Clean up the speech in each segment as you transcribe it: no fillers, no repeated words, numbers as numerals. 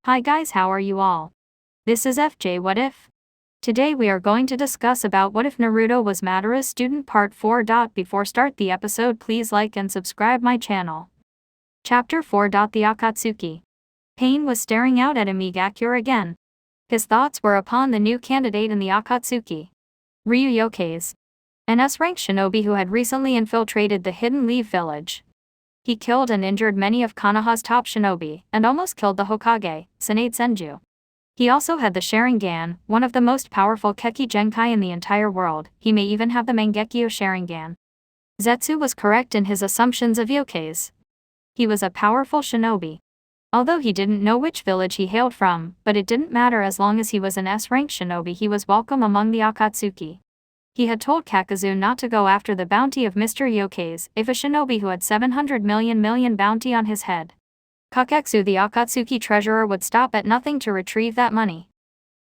Hi guys, how are you all? This is FJ What If? Today we are going to discuss about what if Naruto was Madara's student part 4. Before start the episode, please like and subscribe my channel. Chapter 4. The Akatsuki. Pain was staring out at Amigakure again. His thoughts were upon the new candidate in the Akatsuki. Ryu Yokeis, an S-rank shinobi who had recently infiltrated the Hidden Leaf village. He killed and injured many of Konoha's top shinobi, and almost killed the Hokage, Tsunade Senju. He also had the Sharingan, one of the most powerful Keki Genkai in the entire world. He may even have the Mangekyo Sharingan. Zetsu was correct in his assumptions of Yokeis. He was a powerful shinobi. Although he didn't know which village he hailed from, but it didn't matter as long as he was an S-rank shinobi, he was welcome among the Akatsuki. He had told Kakazu not to go after the bounty of Mr. Yokeis, if a shinobi who had 700 million bounty on his head. Kaketsu, the Akatsuki treasurer, would stop at nothing to retrieve that money.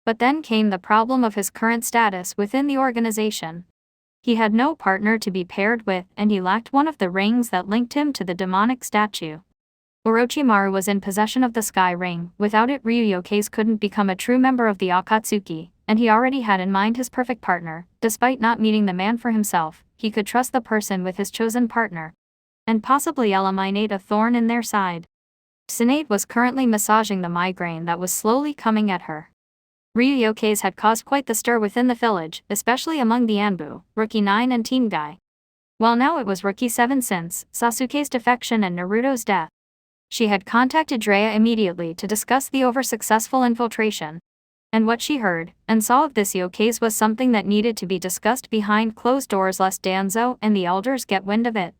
But then came the problem of his current status within the organization. He had no partner to be paired with, and he lacked one of the rings that linked him to the demonic statue. Orochimaru was in possession of the Sky Ring. Without it, Ryu Yokeis couldn't become a true member of the Akatsuki, and he already had in mind his perfect partner. Despite not meeting the man for himself, he could trust the person with his chosen partner, and possibly eliminate a thorn in their side. Tsunade was currently massaging the migraine that was slowly coming at her. Ryu Yokeis had caused quite the stir within the village, especially among the Anbu, Rookie 9 and Teen Guy. Well, now it was Rookie 7 since Sasuke's defection and Naruto's death. She had contacted Drea immediately to discuss the over-successful infiltration. And what she heard and saw of this Yokeis was something that needed to be discussed behind closed doors lest Danzo and the elders get wind of it.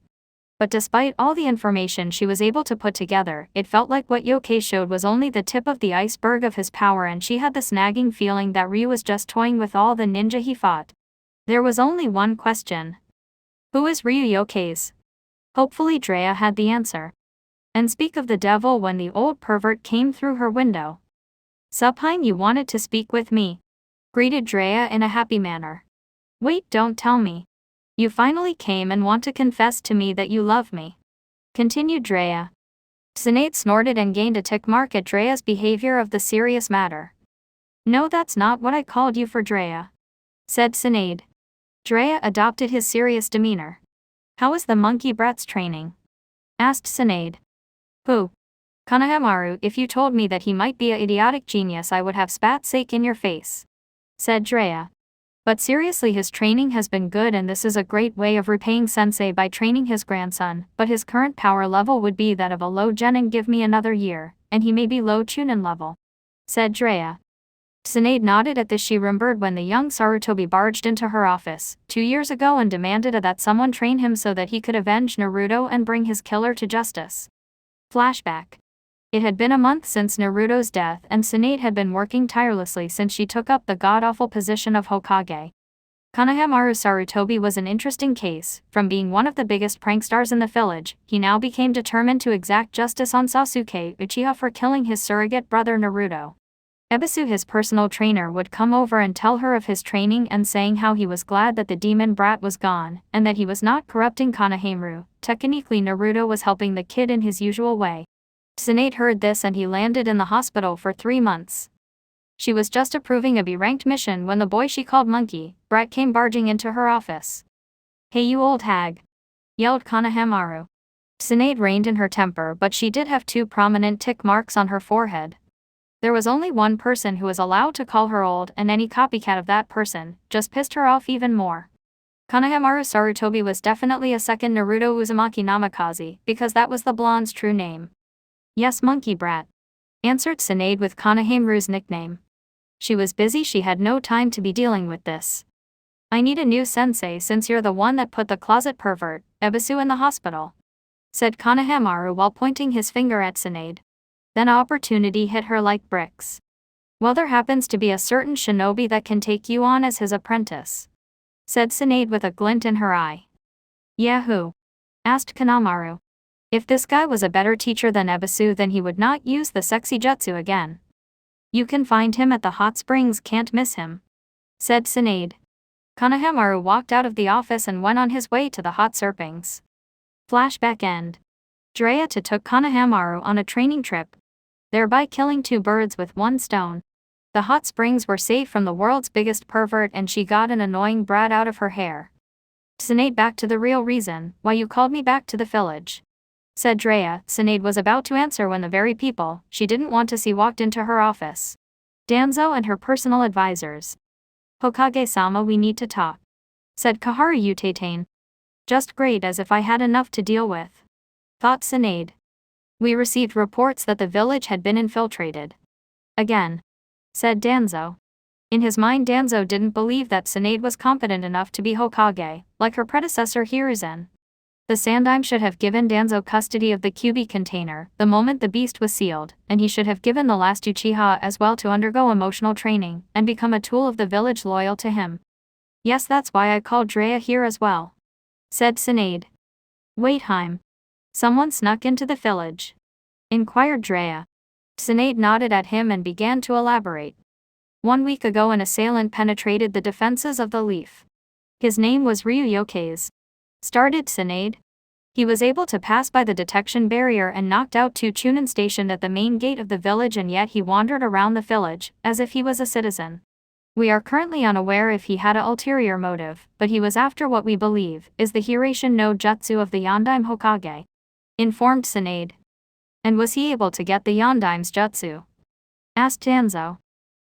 But despite all the information she was able to put together, it felt like what Yokeis showed was only the tip of the iceberg of his power, and she had this nagging feeling that Ryu was just toying with all the ninja he fought. There was only one question. Who is Ryu Yokeis? Hopefully Drea had the answer. And speak of the devil, when the old pervert came through her window. Supine, you wanted to speak with me? Greeted Drea in a happy manner. Wait, don't tell me. You finally came and want to confess to me that you love me. Continued Drea. Tsunade snorted and gained a tick mark at Drea's behavior of the serious matter. No, that's not what I called you for, Drea, said Tsunade. Drea adopted his serious demeanor. How is the monkey brat's training? Asked Tsunade. Who? Konohamaru. If you told me that he might be an idiotic genius, I would have spat sake in your face, said Drea. But seriously, his training has been good, and this is a great way of repaying sensei by training his grandson, but his current power level would be that of a low genin. Give me another year, and he may be low chunin level, said Drea. Tsunade nodded at this. She remembered when the young Sarutobi barged into her office 2 years ago and demanded that someone train him so that he could avenge Naruto and bring his killer to justice. Flashback. It had been a month since Naruto's death, and Tsunade had been working tirelessly since she took up the god-awful position of Hokage. Konohamaru Sarutobi was an interesting case. From being one of the biggest prankstars in the village, he now became determined to exact justice on Sasuke Uchiha for killing his surrogate brother Naruto. Ebisu, his personal trainer, would come over and tell her of his training and saying how he was glad that the demon brat was gone, and that he was not corrupting Konohamaru. Technically, Naruto was helping the kid in his usual way. Tsunade heard this and he landed in the hospital for 3 months. She was just approving a B-ranked mission when the boy she called Monkey Brat came barging into her office. Hey, you old hag, yelled Konohamaru. Tsunade reined in her temper, but she did have 2 prominent tick marks on her forehead. There was only one person who was allowed to call her old, and any copycat of that person just pissed her off even more. Konohamaru Sarutobi was definitely a second Naruto Uzumaki Namikaze, because that was the blonde's true name. Yes, Monkey Brat, answered Tsunade with Konohamaru's nickname. She was busy, she had no time to be dealing with this. I need a new sensei since you're the one that put the closet pervert, Ebisu, in the hospital, said Konohamaru while pointing his finger at Tsunade. Then opportunity hit her like bricks. Well, there happens to be a certain shinobi that can take you on as his apprentice, said Tsunade with a glint in her eye. Yeah, who? Asked Konohamaru. If this guy was a better teacher than Ebisu, then he would not use the sexy jutsu again. You can find him at the hot springs, can't miss him, said Tsunade. Konohamaru walked out of the office and went on his way to the hot springs. Flashback end. Drea took Konohamaru on a training trip. thereby killing two birds with one stone. The hot springs were safe from the world's biggest pervert and she got an annoying brat out of her hair. Sinead, back to the real reason why you called me back to the village, said Drea. Sinead was about to answer when the very people she didn't want to see walked into her office. Danzo and her personal advisors. Hokage-sama, we need to talk, said Kaharu Utatane. Just great, as if I had enough to deal with, thought Sinead. We received reports that the village had been infiltrated. Again, said Danzo. In his mind, Danzo didn't believe that Sinead was competent enough to be Hokage, like her predecessor Hiruzen. The Sandaime should have given Danzo custody of the QB container the moment the beast was sealed, and he should have given the last Uchiha as well to undergo emotional training and become a tool of the village loyal to him. Yes, that's why I called Drea here as well, said Sinead. Wait, Haim. Someone snuck into the village? Inquired Drea. Sinead nodded at him and began to elaborate. 1 week ago an assailant penetrated the defenses of the Leaf. His name was Ryu Yokaze, started Sinead. He was able to pass by the detection barrier and knocked out 2 Chunin stationed at the main gate of the village, and yet he wandered around the village as if he was a citizen. We are currently unaware if he had an ulterior motive, but he was after what we believe is the Hirashin no Jutsu of the Yondaime Hokage, informed Sinead. And was he able to get the Yondaime's jutsu? Asked Danzo.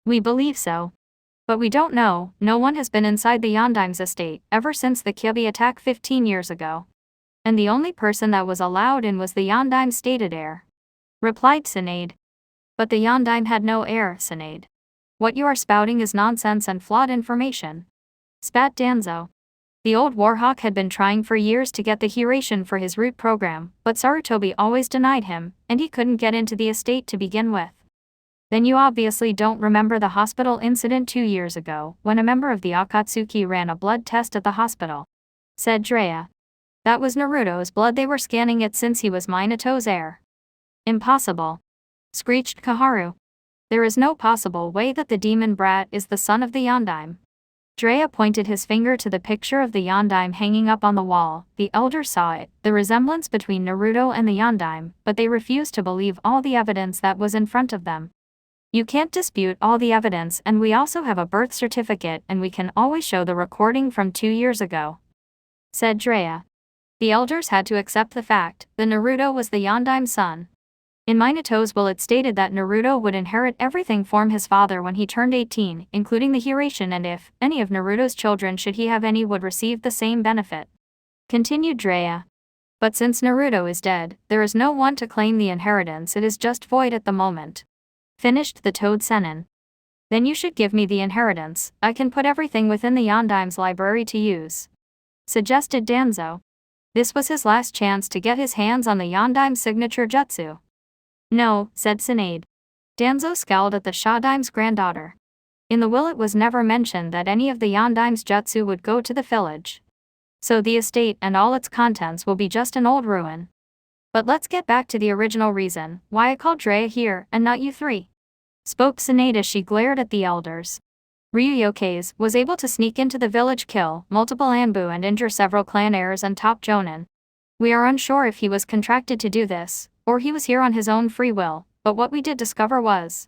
We believe so. But we don't know. No one has been inside the Yondaime's estate ever since the Kyuubi attack 15 years ago. And the only person that was allowed in was the Yondaime's stated heir, replied Sinead. But the Yondaime had no heir, Sinead. What you are spouting is nonsense and flawed information, spat Danzo. The old Warhawk had been trying for years to get the Hirashin for his root program, but Sarutobi always denied him, and he couldn't get into the estate to begin with. Then you obviously don't remember the hospital incident 2 years ago, when a member of the Akatsuki ran a blood test at the hospital, said Drea. That was Naruto's blood, they were scanning it since he was Minato's heir. Impossible, screeched Kaharu. There is no possible way that the demon brat is the son of the Yondaime. Drea pointed his finger to the picture of the Yondaime hanging up on the wall. The elders saw it, the resemblance between Naruto and the Yondaime, but they refused to believe all the evidence that was in front of them. You can't dispute all the evidence, and we also have a birth certificate and we can always show the recording from 2 years ago, said Drea. The elders had to accept the fact that Naruto was the Yondaime's son. In Minato's will it stated that Naruto would inherit everything from his father when he turned 18, including the Hirashin, and if any of Naruto's children, should he have any, would receive the same benefit, continued Drea. But since Naruto is dead, there is no one to claim the inheritance, it is just void at the moment, finished the Toad Sennin. Then you should give me the inheritance, I can put everything within the Yondaime's library to use, suggested Danzo. This was his last chance to get his hands on the Yondaime's signature jutsu. No, said Sinead. Danzo scowled at the Shodaime's granddaughter. In the will it was never mentioned that any of the Yondaime's jutsu would go to the village. So the estate and all its contents will be just an old ruin. But let's get back to the original reason why I called Drea here and not you three, spoke Sinead as she glared at the elders. Ryu Yokaze was able to sneak into the village, kill multiple Anbu and injure several clan heirs and top jonin. We are unsure if he was contracted to do this, or he was here on his own free will, but what we did discover was.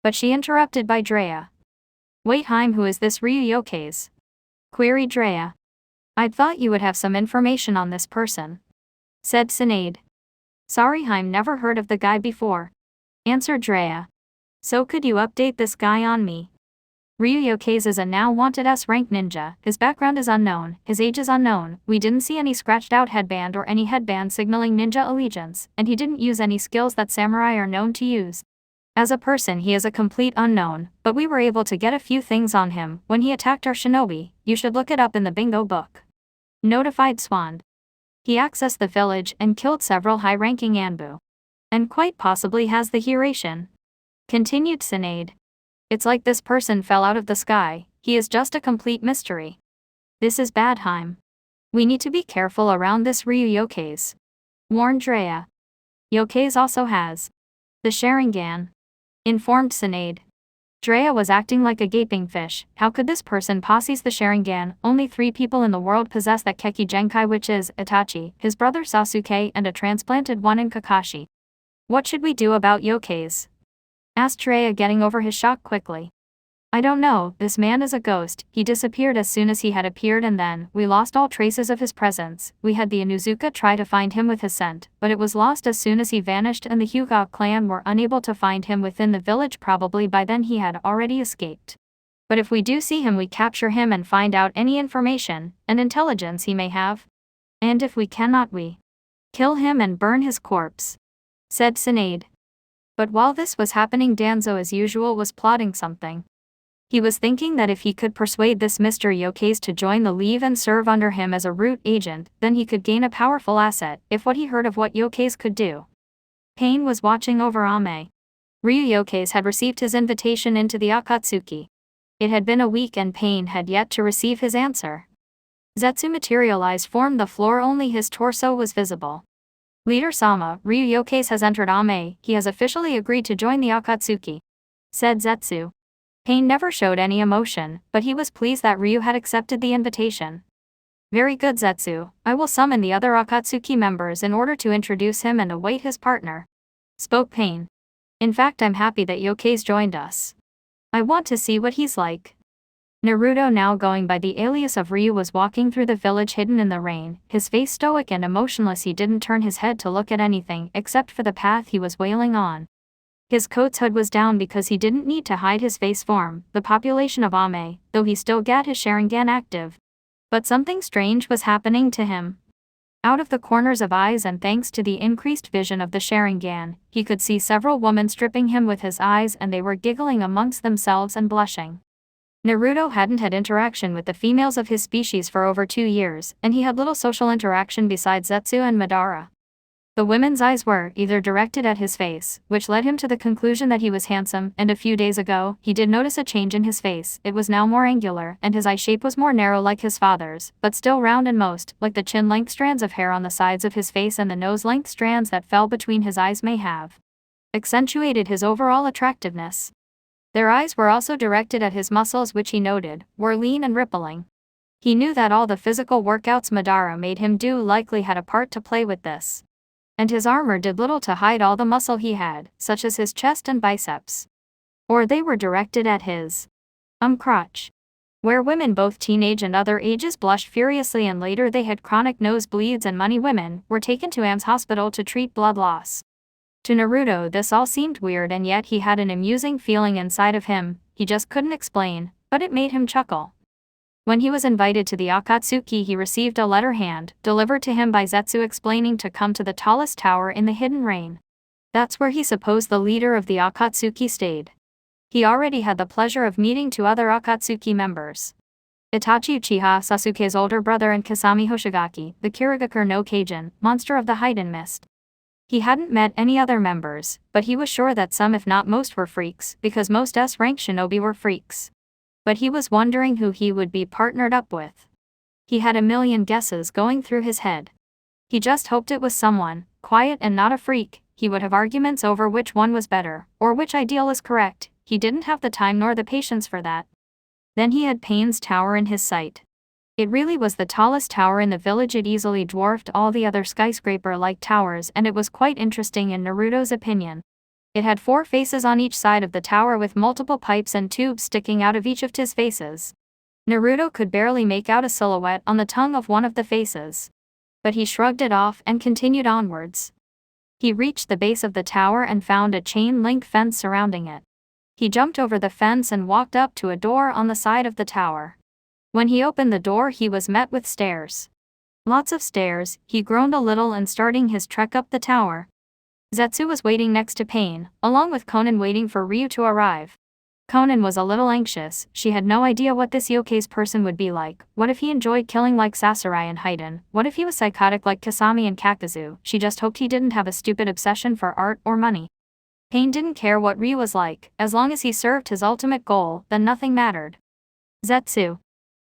But she interrupted by Drea. Wait, Haim, who is this Ryu Yokaze? Queried Drea. I'd thought you would have some information on this person, said Sinead. Sorry, Haim, never heard of the guy before, answered Drea. So could you update this guy on me? Ryu Yokaze is a now wanted S-rank ninja, his background is unknown, his age is unknown, we didn't see any scratched out headband or any headband signaling ninja allegiance, and he didn't use any skills that samurai are known to use. As a person he is a complete unknown, but we were able to get a few things on him when he attacked our shinobi, you should look it up in the bingo book, notified Swan. He accessed the village and killed several high-ranking Anbu. And quite possibly has the Hirashin, continued Sinead. It's like this person fell out of the sky, he is just a complete mystery. This is bad, Haim. We need to be careful around this Ryu Yokaze, warned Drea. Yokaze also has the Sharingan, informed Sinead. Drea was acting like a gaping fish. How could this person possess the Sharingan? Only 3 people in the world possess that Keki Genkai, which is Itachi, his brother Sasuke, and a transplanted one in Kakashi. What should we do about yokais? Asked Jiraiya, getting over his shock quickly. I don't know, this man is a ghost. He disappeared as soon as he had appeared, and then we lost all traces of his presence. We had the Inuzuka try to find him with his scent, but it was lost as soon as he vanished, and the Hyuga clan were unable to find him within the village. Probably by then he had already escaped. But if we do see him, we capture him and find out any information and intelligence he may have. And if we cannot, we kill him and burn his corpse, said Sinead. But while this was happening, Danzo as usual was plotting something. He was thinking that if he could persuade this Mr. Yokais to join the League and serve under him as a root agent, then he could gain a powerful asset, if what he heard of what Yokais could do. Pain was watching over Ame. Ryu Yokais had received his invitation into the Akatsuki. It had been a week and Pain had yet to receive his answer. Zetsu materialized from the floor, only his torso was visible. Leader Sama, Ryu Yokais has entered Ame. He has officially agreed to join the Akatsuki, said Zetsu. Pain never showed any emotion, but he was pleased that Ryu had accepted the invitation. Very good, Zetsu. I will summon the other Akatsuki members in order to introduce him and await his partner, spoke Pain. In fact, I'm happy that Yokais joined us. I want to see what he's like. Naruto, now going by the alias of Ryu, was walking through the village hidden in the rain, his face stoic and emotionless. He didn't turn his head to look at anything except for the path he was wailing on. His coat's hood was down because he didn't need to hide his face from the population of Ame, though he still got his Sharingan active. But something strange was happening to him. Out of the corners of eyes, and thanks to the increased vision of the Sharingan, he could see several women stripping him with his eyes, and they were giggling amongst themselves and blushing. Naruto hadn't had interaction with the females of his species for over 2 years, and he had little social interaction besides Zetsu and Madara. The women's eyes were either directed at his face, which led him to the conclusion that he was handsome, and a few days ago, he did notice a change in his face. It was now more angular, and his eye shape was more narrow like his father's, but still round and most, like the chin-length strands of hair on the sides of his face and the nose-length strands that fell between his eyes may have accentuated his overall attractiveness. Their eyes were also directed at his muscles, which he noted were lean and rippling. He knew that all the physical workouts Madara made him do likely had a part to play with this. And his armor did little to hide all the muscle he had, such as his chest and biceps. Or they were directed at his crotch, where women both teenage and other ages blushed furiously, and later they had chronic nosebleeds, and many women were taken to Am's hospital to treat blood loss. To Naruto this all seemed weird, and yet he had an amusing feeling inside of him. He just couldn't explain, but it made him chuckle. When he was invited to the Akatsuki, he received a letter hand delivered to him by Zetsu explaining to come to the tallest tower in the hidden rain. That's where he supposed the leader of the Akatsuki stayed. He already had the pleasure of meeting 2 other Akatsuki members: Itachi Uchiha, Sasuke's older brother, and Kasami Hoshigaki, the Kirigakure no Kajin, monster of the hidden mist. He hadn't met any other members, but he was sure that some, if not most, were freaks, because most S-rank shinobi were freaks. But he was wondering who he would be partnered up with. He had a million guesses going through his head. He just hoped it was someone quiet and not a freak. He would have arguments over which one was better, or which ideal is correct. He didn't have the time nor the patience for that. Then he had Pain's tower in his sight. It really was the tallest tower in the village. It easily dwarfed all the other skyscraper-like towers, and it was quite interesting in Naruto's opinion. It had 4 faces on each side of the tower, with multiple pipes and tubes sticking out of each of his faces. Naruto could barely make out a silhouette on the tongue of one of the faces. But he shrugged it off and continued onwards. He reached the base of the tower and found a chain-link fence surrounding it. He jumped over the fence and walked up to a door on the side of the tower. When he opened the door, he was met with stairs. Lots of stairs. He groaned a little and starting his trek up the tower. Zetsu was waiting next to Pain, along with Konan, waiting for Ryu to arrive. Konan was a little anxious. She had no idea what this Yokais person would be like. What if he enjoyed killing like Sasurai and Haiden? What if he was psychotic like Kasami and Kakazu? She just hoped he didn't have a stupid obsession for art or money. Pain didn't care what Ryu was like, as long as he served his ultimate goal, then nothing mattered. Zetsu.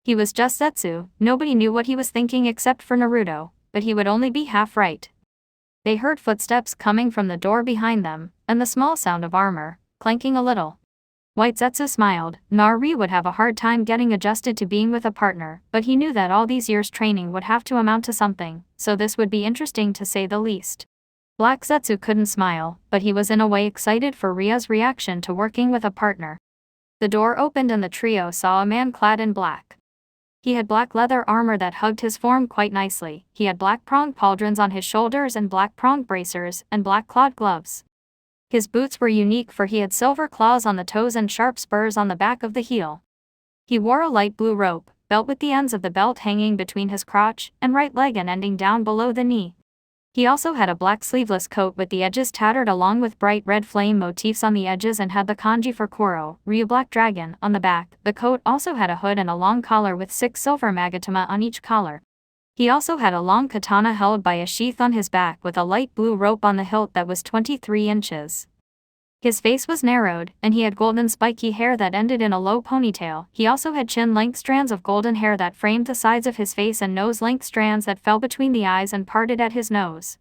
He was just Zetsu. Nobody knew what he was thinking except for Naruto, but he would only be half right. They heard footsteps coming from the door behind them, and the small sound of armor clanking a little. White Zetsu smiled. Ryu would have a hard time getting adjusted to being with a partner, but he knew that all these years training would have to amount to something, so this would be interesting to say the least. Black Zetsu couldn't smile, but he was in a way excited for Ryu's reaction to working with a partner. The door opened and the trio saw a man clad in black. He had black leather armor that hugged his form quite nicely, he had black pronged pauldrons on his shoulders and black pronged bracers, and black clawed gloves. His boots were unique for he had silver claws on the toes and sharp spurs on the back of the heel. He wore a light blue rope, belt with the ends of the belt hanging between his crotch and right leg and ending down below the knee. He also had a black sleeveless coat with the edges tattered along with bright red flame motifs on the edges and had the kanji for Kuro, Ryu Black Dragon, on the back. The coat also had a hood and a long collar with 6 silver magatama on each collar. He also had a long katana held by a sheath on his back with a light blue rope on the hilt that was 23 inches. His face was narrowed, and he had golden spiky hair that ended in a low ponytail. He also had chin-length strands of golden hair that framed the sides of his face and nose-length strands that fell between the eyes and parted at his nose.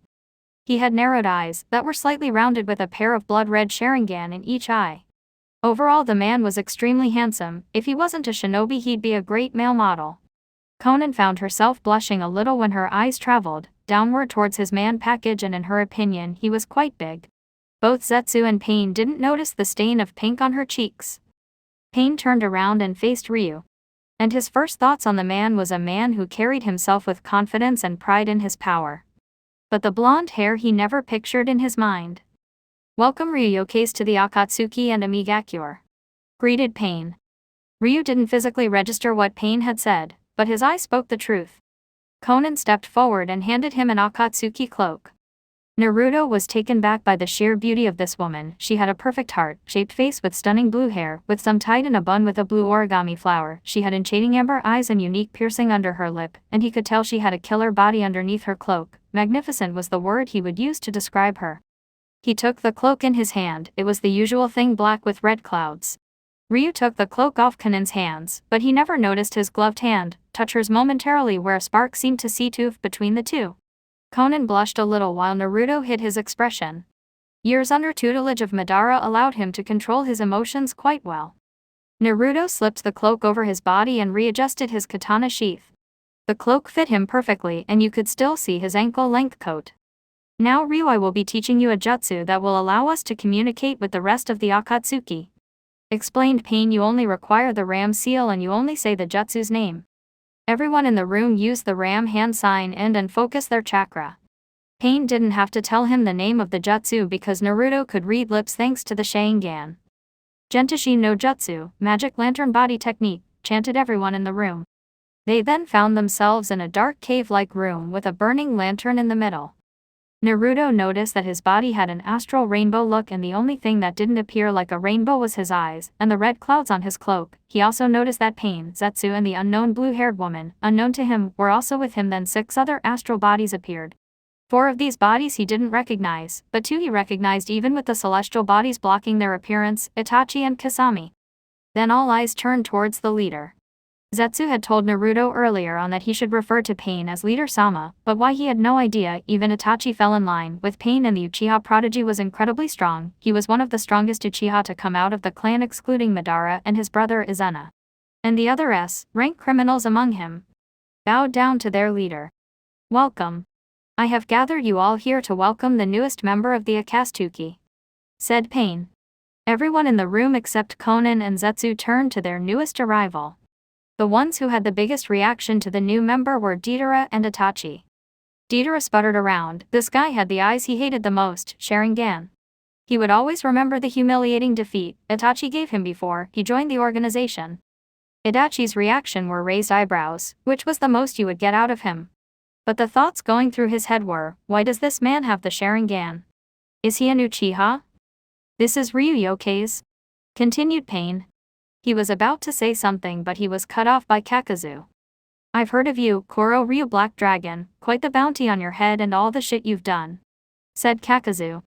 He had narrowed eyes that were slightly rounded with a pair of blood-red Sharingan in each eye. Overall, the man was extremely handsome. If he wasn't a shinobi, he'd be a great male model. Konan found herself blushing a little when her eyes traveled downward towards his man package, and in her opinion, he was quite big. Both Zetsu and Pain didn't notice the stain of pink on her cheeks. Pain turned around and faced Ryu. And his first thoughts on the man was a man who carried himself with confidence and pride in his power. But the blonde hair he never pictured in his mind. "Welcome Ryuyokeis to the Akatsuki and Amigakure," greeted Pain. Ryu didn't physically register what Pain had said, but his eyes spoke the truth. Konan stepped forward and handed him an Akatsuki cloak. Naruto was taken back by the sheer beauty of this woman. She had a perfect heart-shaped face with stunning blue hair, with some tied in a bun with a blue origami flower. She had enchanting amber eyes and unique piercing under her lip, and he could tell she had a killer body underneath her cloak. Magnificent was the word he would use to describe her. He took the cloak in his hand. It was the usual thing, black with red clouds. Ryu took the cloak off Kanan's hands, but he never noticed his gloved hand touch hers momentarily, where a spark seemed to see tooth between the two. Konan blushed a little while Naruto hid his expression. Years under tutelage of Madara allowed him to control his emotions quite well. Naruto slipped the cloak over his body and readjusted his katana sheath. The cloak fit him perfectly and you could still see his ankle-length coat. "Now Ryu, I will be teaching you a jutsu that will allow us to communicate with the rest of the Akatsuki," explained Pain. "You only require the ram seal and you only say the jutsu's name. Everyone in the room used the ram hand sign and focus their chakra." Pain didn't have to tell him the name of the jutsu because Naruto could read lips thanks to the Sharingan. "Gentishi no Jutsu, magic lantern body technique," chanted everyone in the room. They then found themselves in a dark cave-like room with a burning lantern in the middle. Naruto noticed that his body had an astral rainbow look, and the only thing that didn't appear like a rainbow was his eyes and the red clouds on his cloak. He also noticed that Pain, Zetsu and the unknown blue-haired woman, unknown to him, were also with him. Then 6 other astral bodies appeared. 4 of these bodies he didn't recognize, but 2 he recognized even with the celestial bodies blocking their appearance, Itachi and Kasami. Then all eyes turned towards the leader. Zetsu had told Naruto earlier on that he should refer to Pain as Leader Sama, but why he had no idea. Even Itachi fell in line with Pain, and the Uchiha prodigy was incredibly strong. He was one of the strongest Uchiha to come out of the clan, excluding Madara and his brother Izuna. And the other S-rank criminals among him bowed down to their leader. "Welcome. I have gathered you all here to welcome the newest member of the Akatsuki," said Pain. Everyone in the room except Konan and Zetsu turned to their newest arrival. The ones who had the biggest reaction to the new member were Deidara and Itachi. Deidara sputtered around. This guy had the eyes he hated the most, Sharingan. He would always remember the humiliating defeat Itachi gave him before he joined the organization. Itachi's reaction were raised eyebrows, which was the most you would get out of him. But the thoughts going through his head were, why does this man have the Sharingan? Is he an Uchiha? "This is Ryuyokeis," continued Pain. He was about to say something but he was cut off by Kakazu. "I've heard of you, Kuro Ryu Black Dragon, quite the bounty on your head and all the shit you've done," said Kakazu.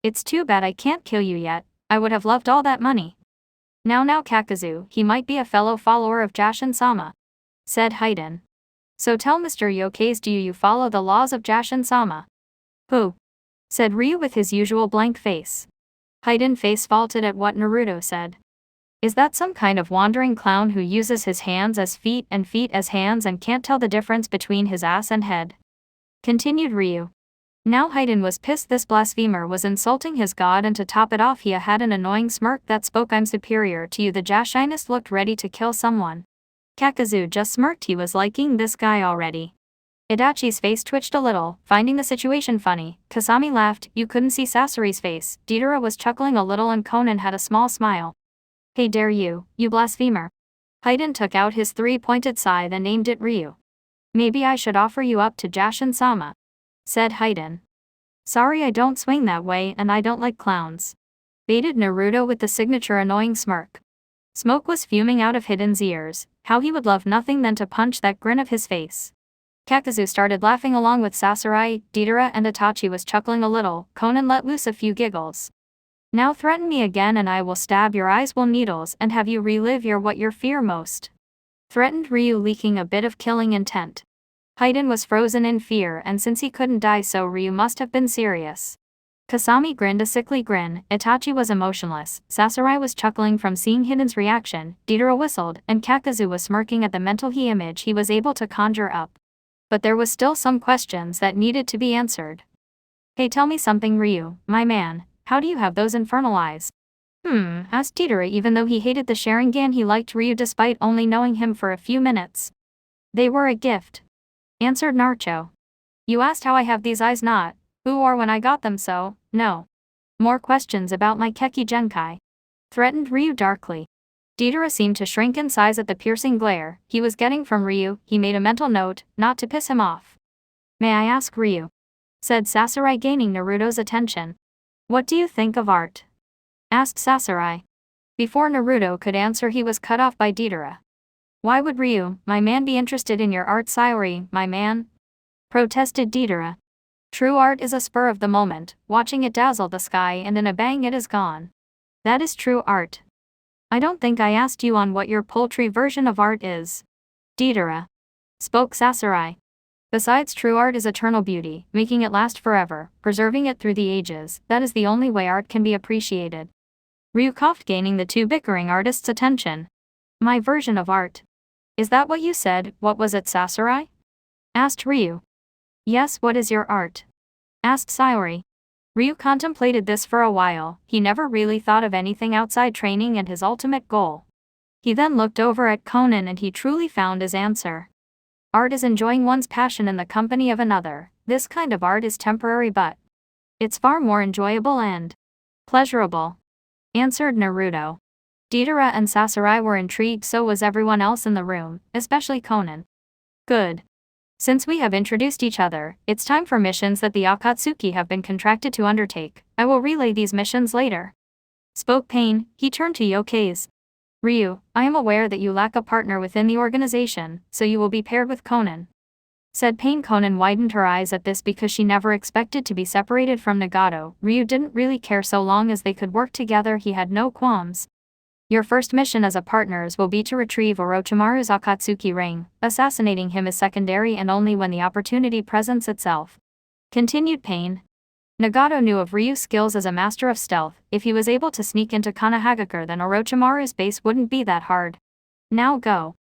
"It's too bad I can't kill you yet, I would have loved all that money." Now Kakazu, he might be a fellow follower of Jashin-sama," said Haiden. "So tell Mr. Yokeis, do you follow the laws of Jashin-sama?" "Who?" said Ryu with his usual blank face. Haiden face faulted at what Naruto said. "Is that some kind of wandering clown who uses his hands as feet and feet as hands and can't tell the difference between his ass and head?" continued Ryu. Now Haiden was pissed this blasphemer was insulting his god, and to top it off he had an annoying smirk that spoke, "I'm superior to you." The Jashinist looked ready to kill someone. Kakazu just smirked, he was liking this guy already. Itachi's face twitched a little, finding the situation funny. Kasami laughed, you couldn't see Sasori's face. Deidara was chuckling a little and Conan had a small smile. "Hey, dare you, you blasphemer." Haiden took out his three-pointed scythe and aimed at Ryu. "Maybe I should offer you up to Jashin-sama," said Haiden. "Sorry, I don't swing that way and I don't like clowns," baited Naruto with the signature annoying smirk. Smoke was fuming out of Haiden's ears. How he would love nothing than to punch that grin of his face. Kakazu started laughing along with Sasori. Deidara and Itachi was chuckling a little. Conan let loose a few giggles. "Now threaten me again and I will stab your eyes with needles and have you relive what you fear most," threatened Ryu, leaking a bit of killing intent. Haiden was frozen in fear, and since he couldn't die, so Ryu must have been serious. Kasami grinned a sickly grin. Itachi was emotionless. Sasori was chuckling from seeing Haiden's reaction. Deidara whistled, and Kakazu was smirking at the mental image he was able to conjure up. But there was still some questions that needed to be answered. "Hey, tell me something, Ryu, my man. How do you have those infernal eyes?" Asked Deidara. Even though he hated the Sharingan, he liked Ryu despite only knowing him for a few minutes. "They were a gift," answered Naruto. "You asked how I have these eyes, not who or when I got them, so, no more questions about my Keki Genkai," threatened Ryu darkly. Deidara seemed to shrink in size at the piercing glare he was getting from Ryu. He made a mental note not to piss him off. "May I ask, Ryu?" said Sasori, gaining Naruto's attention. "What do you think of art?" asked Sasori. Before Naruto could answer, he was cut off by Deidara. "Why would Ryu, my man, be interested in your art, Sayori, my man?" protested Deidara. "True art is a spur of the moment, watching it dazzle the sky and in a bang it is gone. That is true art. I don't think I asked you on what your paltry version of art is, Deidara," spoke Sasori. "Besides, true art is eternal beauty, making it last forever, preserving it through the ages. That is the only way art can be appreciated." Ryu coughed, gaining the two bickering artists' attention. "My version of art? Is that what you said? What was it, Sasori?" asked Ryu. "Yes, what is your art?" asked Sayori. Ryu contemplated this for a while. He never really thought of anything outside training and his ultimate goal. He then looked over at Conan and he truly found his answer. Art is enjoying one's passion in the company of another. This kind of art is temporary, but it's far more enjoyable and pleasurable, answered Naruto. Deidara and Sasori were intrigued, so was everyone else in the room, especially Conan. "Good. Since we have introduced each other, it's time for missions that the Akatsuki have been contracted to undertake. I will relay these missions later," spoke Pain. He turned to Yokaze. "Ryu, I am aware that you lack a partner within the organization, so you will be paired with Conan," said Pain. Conan widened her eyes at this because she never expected to be separated from Nagato. Ryu didn't really care so long as they could work together. He had no qualms. "Your first mission as a partners will be to retrieve Orochimaru's Akatsuki ring. Assassinating him is secondary and only when the opportunity presents itself," continued Pain. Nagato knew of Ryu's skills as a master of stealth. If he was able to sneak into Konohagakure, then Orochimaru's base wouldn't be that hard. "Now go."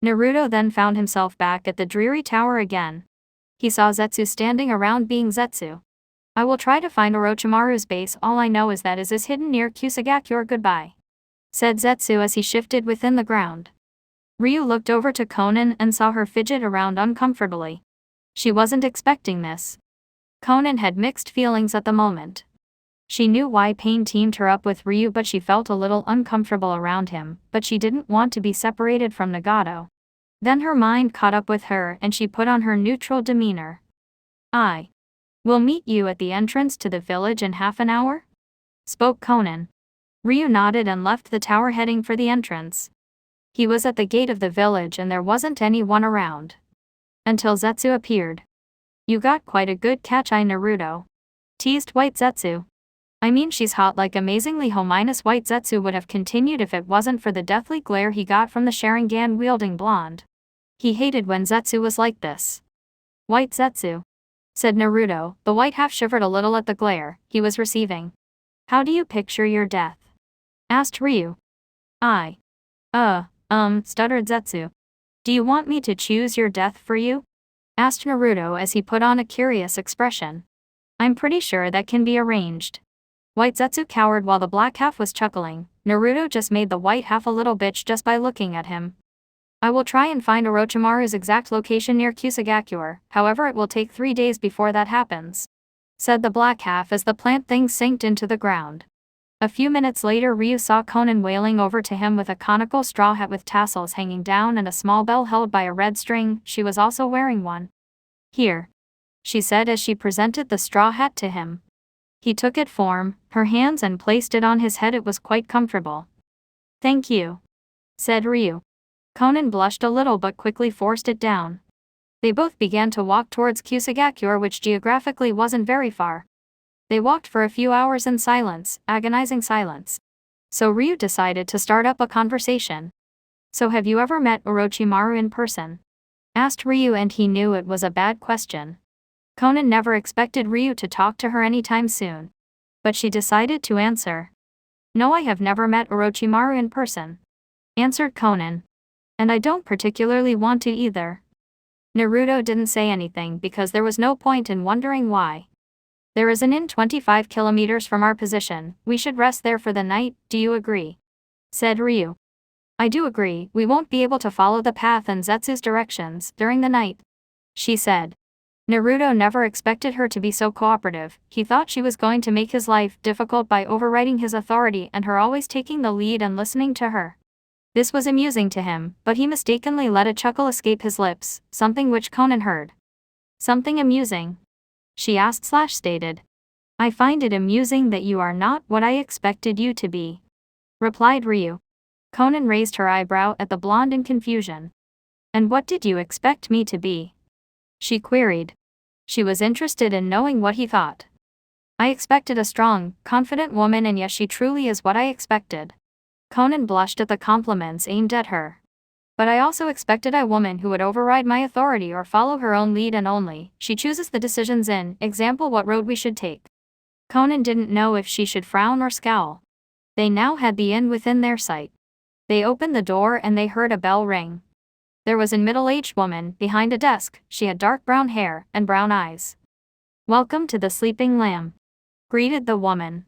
Naruto then found himself back at the dreary tower again. He saw Zetsu standing around being Zetsu. "I will try to find Orochimaru's base. All I know is that it is hidden near Kusagakure. Goodbye," said Zetsu as he shifted within the ground. Ryu looked over to Conan and saw her fidget around uncomfortably. She wasn't expecting this. Conan had mixed feelings at the moment. She knew why Pain teamed her up with Ryu, but she felt a little uncomfortable around him, but she didn't want to be separated from Nagato. Then her mind caught up with her and she put on her neutral demeanor. "I will meet you at the entrance to the village in half an hour," spoke Conan. Ryu nodded and left the tower, heading for the entrance. He was at the gate of the village and there wasn't anyone around until Zetsu appeared. "You got quite a good catch, Naruto," teased White Zetsu. "I mean, she's hot, like amazingly ho." White Zetsu would have continued if it wasn't for the deathly glare he got from the Sharingan-wielding blonde. He hated when Zetsu was like this. "White Zetsu," said Naruto. The white half shivered a little at the glare he was receiving. "How do you picture your death?" asked Ryu. "I stuttered Zetsu. "Do you want me to choose your death for you?" asked Naruto as he put on a curious expression. I'm pretty sure that can be arranged. White Zetsu cowered while the black half was chuckling. Naruto just made the white half a little bitch just by looking at him. I will try and find Orochimaru's exact location near Kusagakure, however it will take 3 days before that happens, said the black half as the plant thing sank into the ground. A few minutes later Ryu saw Konan wailing over to him with a conical straw hat with tassels hanging down and a small bell held by a red string. She was also wearing one. Here, she said as she presented the straw hat to him. He took it from her hands and placed it on his head. It was quite comfortable. Thank you, said Ryu. Konan blushed a little but quickly forced it down. They both began to walk towards Kusagakure, which geographically wasn't very far. They walked for a few hours in silence, agonizing silence. So Ryu decided to start up a conversation. So have you ever met Orochimaru in person? Asked Ryu, and he knew it was a bad question. Konan never expected Ryu to talk to her anytime soon. But she decided to answer. No, I have never met Orochimaru in person, answered Konan. And I don't particularly want to either. Naruto didn't say anything because there was no point in wondering why. There is an inn 25 kilometers from our position. We should rest there for the night, do you agree? Said Ryu. I do agree. We won't be able to follow the path and Zetsu's directions during the night, she said. Naruto never expected her to be so cooperative. He thought she was going to make his life difficult by overriding his authority and her always taking the lead and listening to her. This was amusing to him, but he mistakenly let a chuckle escape his lips, something which Konan heard. Something amusing? She asked/stated. I find it amusing that you are not what I expected you to be, replied Ryu. Konan raised her eyebrow at the blonde in confusion. And what did you expect me to be? She queried. She was interested in knowing what he thought. I expected a strong, confident woman, and yes, she truly is what I expected. Konan blushed at the compliments aimed at her. But I also expected a woman who would override my authority or follow her own lead, and only she chooses the decisions in, example, what road we should take. Konan didn't know if she should frown or scowl. They now had the inn within their sight. They opened the door and they heard a bell ring. There was a middle-aged woman behind a desk. She had dark brown hair and brown eyes. Welcome to the Sleeping Lamb, greeted the woman.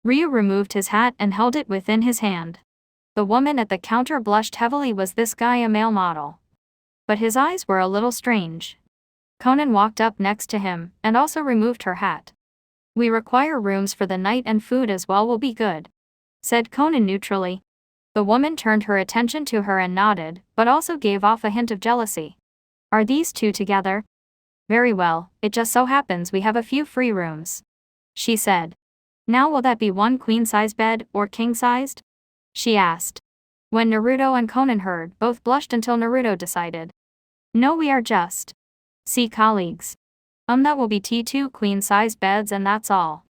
Ryu removed his hat and held it within his hand. The woman at the counter blushed heavily. Was this guy a male model? But his eyes were a little strange. Konan walked up next to him and also removed her hat. We require rooms for the night and food as well will be good, said Konan neutrally. The woman turned her attention to her and nodded, but also gave off a hint of jealousy. Are these two together? Very well, it just so happens we have a few free rooms, she said. Now will that be one queen-size bed or king-sized? She asked. When Naruto and Konan heard, both blushed until Naruto decided. No, we are just colleagues. That will be T2 queen-sized beds and that's all,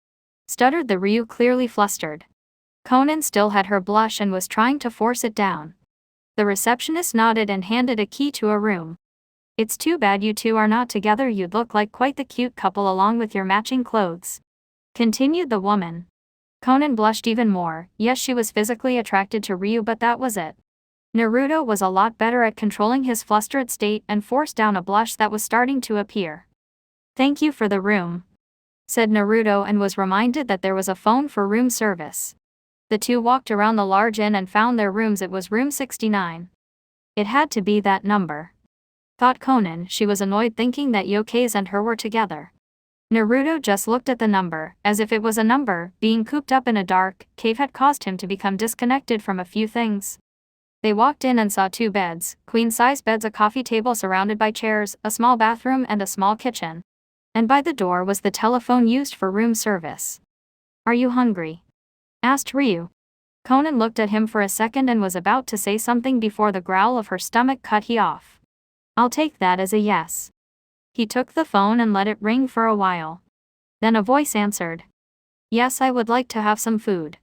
stuttered the Ryu, clearly flustered. Konan still had her blush and was trying to force it down. The receptionist nodded and handed a key to a room. It's too bad you two are not together. You'd look like quite the cute couple along with your matching clothes, continued the woman. Konan blushed even more. Yes, she was physically attracted to Ryu, but that was it. Naruto was a lot better at controlling his flustered state and forced down a blush that was starting to appear. Thank you for the room, said Naruto, and was reminded that there was a phone for room service. The two walked around the large inn and found their rooms. It was room 69. It had to be that number, thought Konan. She was annoyed thinking that Yosuke and her were together. Naruto just looked at the number, as if it was a number. Being cooped up in a dark cave had caused him to become disconnected from a few things. They walked in and saw 2 beds, queen-size beds, a coffee table surrounded by chairs, a small bathroom and a small kitchen. And by the door was the telephone used for room service. Are you hungry? Asked Ryu. Konan looked at him for a second and was about to say something before the growl of her stomach cut he off. I'll take that as a yes. He took the phone and let it ring for a while. Then a voice answered. Yes, I would like to have some food.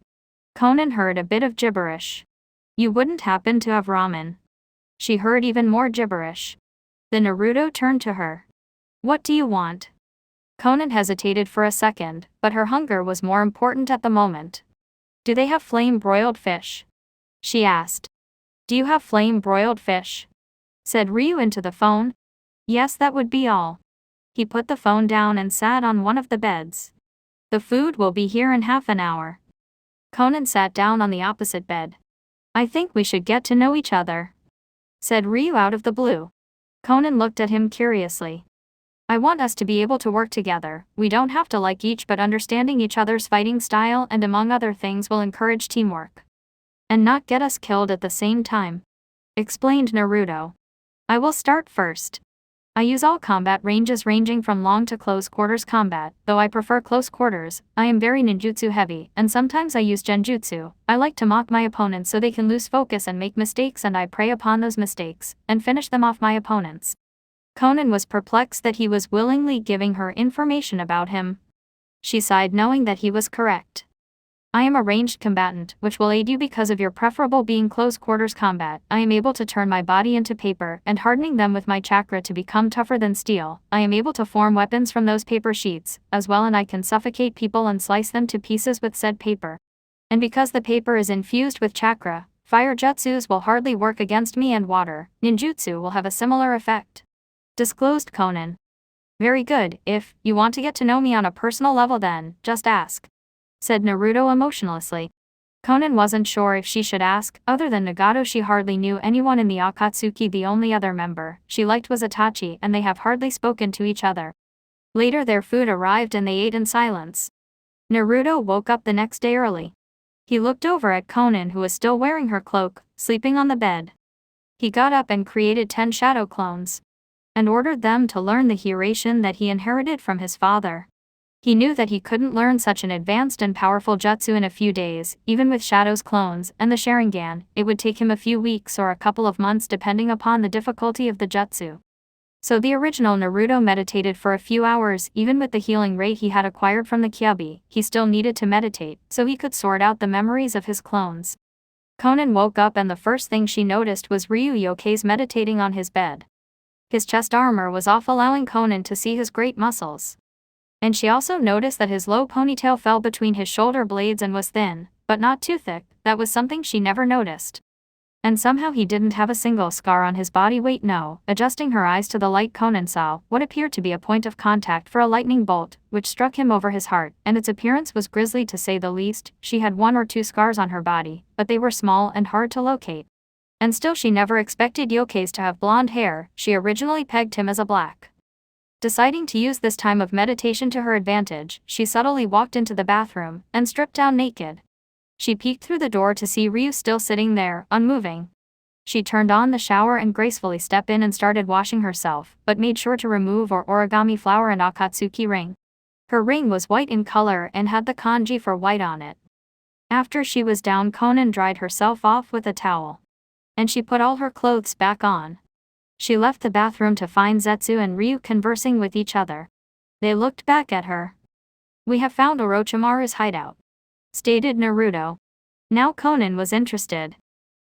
Konan heard a bit of gibberish. You wouldn't happen to have ramen? She heard even more gibberish. Then Naruto turned to her. What do you want? Konan hesitated for a second, but her hunger was more important at the moment. Do they have flame-broiled fish? She asked. Do you have flame-broiled fish? Said Ryu into the phone. Yes, that would be all. He put the phone down and sat on one of the beds. The food will be here in half an hour. Conan sat down on the opposite bed. I think we should get to know each other, said Ryu out of the blue. Conan looked at him curiously. I want us to be able to work together. We don't have to like each, but understanding each other's fighting style and among other things will encourage teamwork. And not get us killed at the same time, explained Naruto. I will start first. I use all combat ranges ranging from long to close quarters combat, though I prefer close quarters. I am very ninjutsu heavy, and sometimes I use genjutsu. I like to mock my opponents so they can lose focus and make mistakes, and I prey upon those mistakes, and finish them off my opponents. Conan was perplexed that he was willingly giving her information about him. She sighed knowing that he was correct. I am a ranged combatant, which will aid you because of your preferable being close quarters combat. I am able to turn my body into paper and hardening them with my chakra to become tougher than steel. I am able to form weapons from those paper sheets, as well, and I can suffocate people and slice them to pieces with said paper. And because the paper is infused with chakra, fire jutsus will hardly work against me, and water ninjutsu will have a similar effect, disclosed Conan. Very good. If you want to get to know me on a personal level, then just ask, said Naruto emotionlessly. Conan wasn't sure if she should ask. Other than Nagato, she hardly knew anyone in the Akatsuki. The only other member she liked was Itachi, and they have hardly spoken to each other. Later their food arrived and they ate in silence. Naruto woke up the next day early. He looked over at Conan, who was still wearing her cloak, sleeping on the bed. He got up and created 10 shadow clones, and ordered them to learn the Hiration that he inherited from his father. He knew that he couldn't learn such an advanced and powerful jutsu in a few days, even with Shadow's clones and the Sharingan. It would take him a few weeks or a couple of months depending upon the difficulty of the jutsu. So the original Naruto meditated for a few hours. Even with the healing rate he had acquired from the Kyuubi, he still needed to meditate, so he could sort out the memories of his clones. Conan woke up and the first thing she noticed was Ryu Yosuke meditating on his bed. His chest armor was off, allowing Conan to see his great muscles. And she also noticed that his low ponytail fell between his shoulder blades and was thin, but not too thick. That was something she never noticed. And somehow he didn't have a single scar on his body. Wait, no. Adjusting her eyes to the light, Conan saw what appeared to be a point of contact for a lightning bolt, which struck him over his heart, and its appearance was grisly to say the least. She had 1 or 2 scars on her body, but they were small and hard to locate. And still she never expected Yokes to have blonde hair. She originally pegged him as a black. Deciding to use this time of meditation to her advantage, she subtly walked into the bathroom and stripped down naked. She peeked through the door to see Ryu still sitting there, unmoving. She turned on the shower and gracefully stepped in and started washing herself, but made sure to remove her origami flower and Akatsuki ring. Her ring was white in color and had the kanji for white on it. After she was down, Conan dried herself off with a towel, and she put all her clothes back on. She left the bathroom to find Zetsu and Ryu conversing with each other. They looked back at her. We have found Orochimaru's hideout, stated Naruto. Now Conan was interested.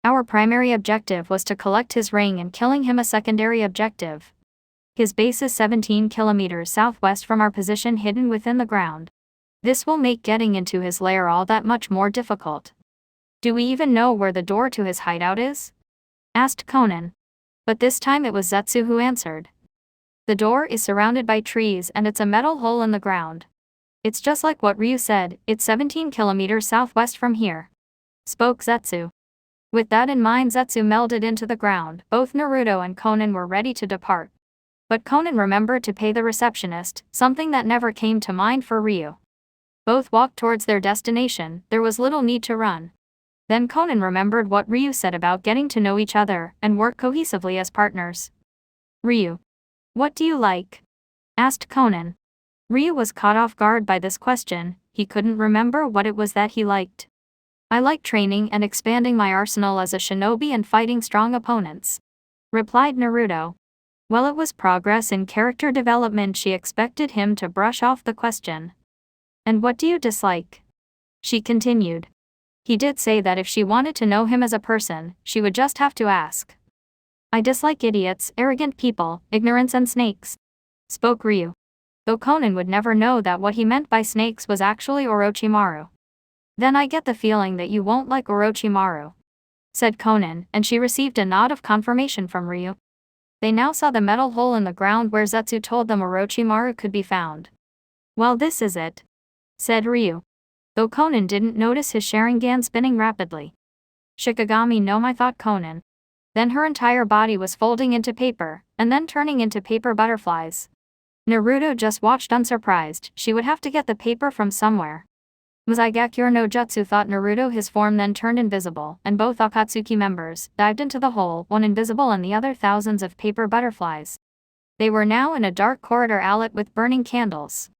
Our primary objective was to collect his ring, and killing him a secondary objective. His base is 17 kilometers southwest from our position, hidden within the ground. This will make getting into his lair all that much more difficult. Do we even know where the door to his hideout is? Asked Conan. But this time it was Zetsu who answered. The door is surrounded by trees and it's a metal hole in the ground. It's just like what Ryu said. It's 17 kilometers southwest from here, spoke Zetsu. With that in mind, Zetsu melded into the ground. Both Naruto and Conan were ready to depart. But Conan remembered to pay the receptionist, something that never came to mind for Ryu. Both walked towards their destination. There was little need to run. Then Conan remembered what Ryu said about getting to know each other and work cohesively as partners. Ryu, what do you like? Asked Conan. Ryu was caught off guard by this question. He couldn't remember what it was that he liked. I like training and expanding my arsenal as a shinobi and fighting strong opponents, replied Naruto. Well, it was progress in character development. She expected him to brush off the question. And what do you dislike? She continued. He did say that if she wanted to know him as a person, she would just have to ask. I dislike idiots, arrogant people, ignorance and snakes, spoke Ryu. Though Conan would never know that what he meant by snakes was actually Orochimaru. Then I get the feeling that you won't like Orochimaru, said Conan, and she received a nod of confirmation from Ryu. They now saw the metal hole in the ground where Zetsu told them Orochimaru could be found. "Well, this is it," said Ryu. Though Konan didn't notice his Sharingan spinning rapidly. "Shikigami no Mai," thought Konan. Then her entire body was folding into paper, and then turning into paper butterflies. Naruto just watched unsurprised. She would have to get the paper from somewhere. Musaigakure no Jutsu, thought Naruto. His form then turned invisible, and both Akatsuki members dived into the hole, one invisible and the other thousands of paper butterflies. They were now in a dark corridor lit with burning candles.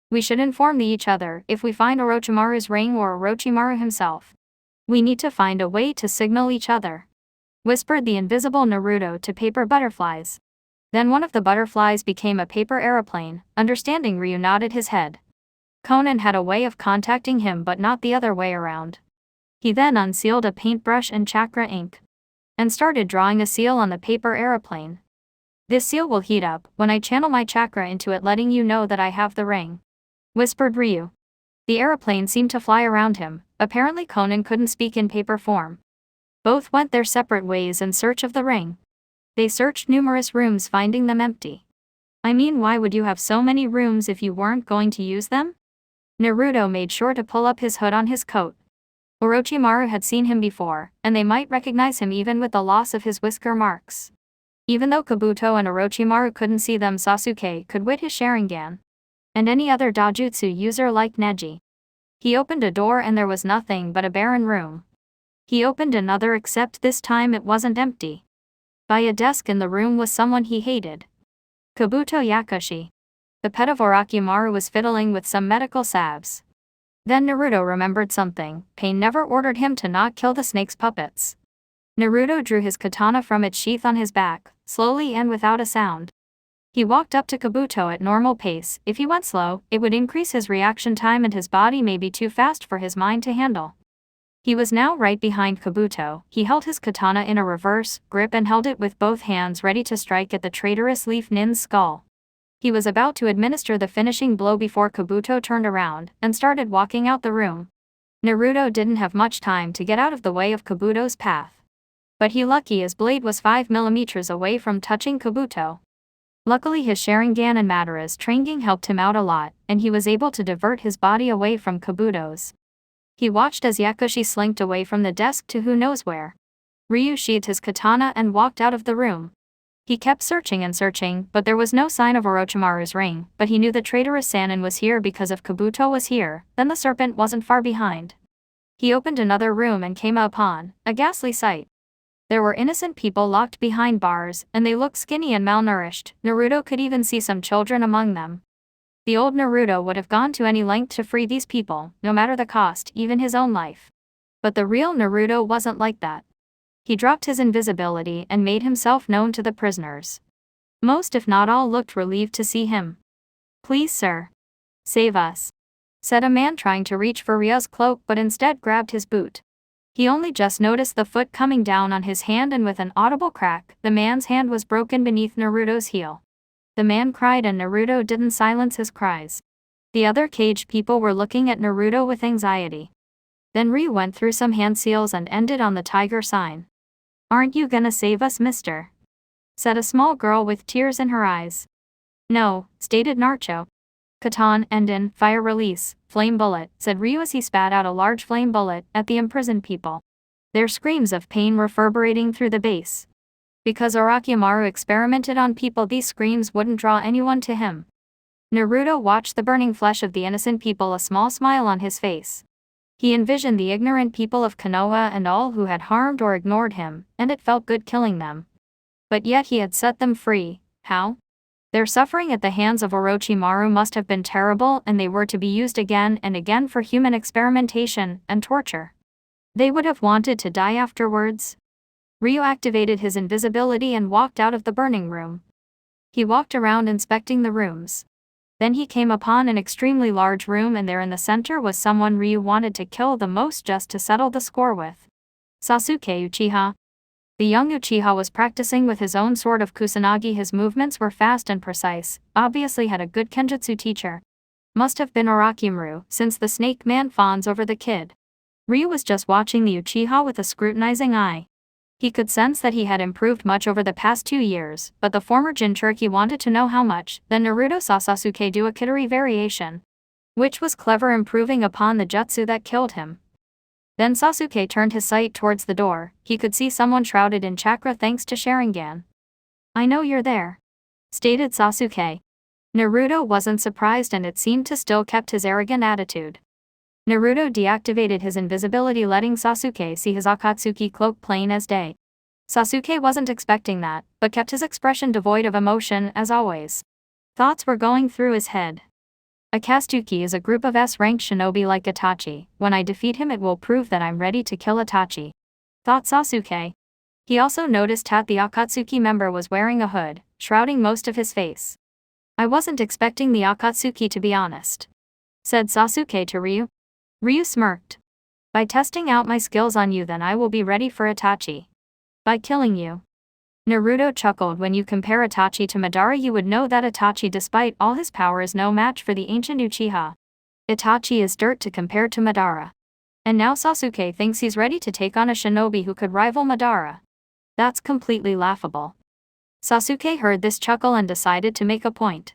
"We should inform each other if we find Orochimaru's ring or Orochimaru himself. We need to find a way to signal each other," whispered the invisible Naruto to paper butterflies. Then one of the butterflies became a paper aeroplane. Understanding, Ryu nodded his head. Konan had a way of contacting him but not the other way around. He then unsealed a paintbrush and chakra ink, and started drawing a seal on the paper aeroplane. "This seal will heat up when I channel my chakra into it, letting you know that I have the ring," whispered Ryu. The aeroplane seemed to fly around him. Apparently Konan couldn't speak in paper form. Both went their separate ways in search of the ring. They searched numerous rooms, finding them empty. "I mean, why would you have so many rooms if you weren't going to use them?" Naruto made sure to pull up his hood on his coat. Orochimaru had seen him before, and they might recognize him even with the loss of his whisker marks. Even though Kabuto and Orochimaru couldn't see them, Sasuke could wit his Sharingan. And any other Dojutsu user like Neji. He opened a door and there was nothing but a barren room. He opened another, except this time it wasn't empty. By a desk in the room was someone he hated. Kabuto Yakushi. The pet of Orochimaru was fiddling with some medical salves. Then Naruto remembered something. Pain never ordered him to not kill the snake's puppets. Naruto drew his katana from its sheath on his back, slowly and without a sound. He walked up to Kabuto at normal pace. If he went slow, it would increase his reaction time and his body may be too fast for his mind to handle. He was now right behind Kabuto. He held his katana in a reverse grip and held it with both hands, ready to strike at the traitorous Leaf Nin's skull. He was about to administer the finishing blow before Kabuto turned around and started walking out the room. Naruto didn't have much time to get out of the way of Kabuto's path. But he lucky his blade was 5 millimeters away from touching Kabuto. Luckily his Sharingan and Madara's training helped him out a lot, and he was able to divert his body away from Kabuto's. He watched as Yakushi slinked away from the desk to who knows where. Ryu sheathed his katana and walked out of the room. He kept searching and searching, but there was no sign of Orochimaru's ring, but he knew the traitorous Sannin was here because if Kabuto was here, then the serpent wasn't far behind. He opened another room and came upon a ghastly sight. There were innocent people locked behind bars, and they looked skinny and malnourished. Naruto could even see some children among them. The old Naruto would have gone to any length to free these people, no matter the cost, even his own life. But the real Naruto wasn't like that. He dropped his invisibility and made himself known to the prisoners. Most if not all looked relieved to see him. "Please sir, save us," said a man trying to reach for Ryu's cloak but instead grabbed his boot. He only just noticed the foot coming down on his hand, and with an audible crack, the man's hand was broken beneath Naruto's heel. The man cried and Naruto didn't silence his cries. The other caged people were looking at Naruto with anxiety. Then Ryu went through some hand seals and ended on the tiger sign. "Aren't you gonna save us, mister?" said a small girl with tears in her eyes. "No," stated Naruto. "Katan, Enden, fire release, flame bullet," said Ryu as he spat out a large flame bullet at the imprisoned people. Their screams of pain reverberating through the base. Because Orochimaru experimented on people, these screams wouldn't draw anyone to him. Naruto watched the burning flesh of the innocent people, a small smile on his face. He envisioned the ignorant people of Konoha and all who had harmed or ignored him, and it felt good killing them. But yet he had set them free. How? Their suffering at the hands of Orochimaru must have been terrible, and they were to be used again and again for human experimentation and torture. They would have wanted to die afterwards. Ryu activated his invisibility and walked out of the burning room. He walked around inspecting the rooms. Then he came upon an extremely large room, and there in the center was someone Ryu wanted to kill the most just to settle the score with. Sasuke Uchiha. The young Uchiha was practicing with his own sword of Kusanagi. His movements were fast and precise, obviously had a good kenjutsu teacher. Must have been Orochimaru, since the snake man fawns over the kid. Ryu was just watching the Uchiha with a scrutinizing eye. He could sense that he had improved much over the past 2 years, but the former Jinchuriki wanted to know how much. Then Naruto saw Sasuke do a Kitari variation, which was clever, improving upon the jutsu that killed him. Then Sasuke turned his sight towards the door. He could see someone shrouded in chakra thanks to Sharingan. "I know you're there," stated Sasuke. Naruto wasn't surprised, and it seemed to still kept his arrogant attitude. Naruto deactivated his invisibility, letting Sasuke see his Akatsuki cloak plain as day. Sasuke wasn't expecting that, but kept his expression devoid of emotion as always. Thoughts were going through his head. Akatsuki is a group of S-ranked shinobi like Itachi. When I defeat him, it will prove that I'm ready to kill Itachi, thought Sasuke. He also noticed that the Akatsuki member was wearing a hood, shrouding most of his face. "I wasn't expecting the Akatsuki, to be honest," said Sasuke to Ryu. Ryu smirked. "By testing out my skills on you, then I will be ready for Itachi. By killing you." Naruto chuckled. "When you compare Itachi to Madara, you would know that Itachi, despite all his power, is no match for the ancient Uchiha. Itachi is dirt to compare to Madara." And now Sasuke thinks he's ready to take on a shinobi who could rival Madara. That's completely laughable. Sasuke heard this chuckle and decided to make a point.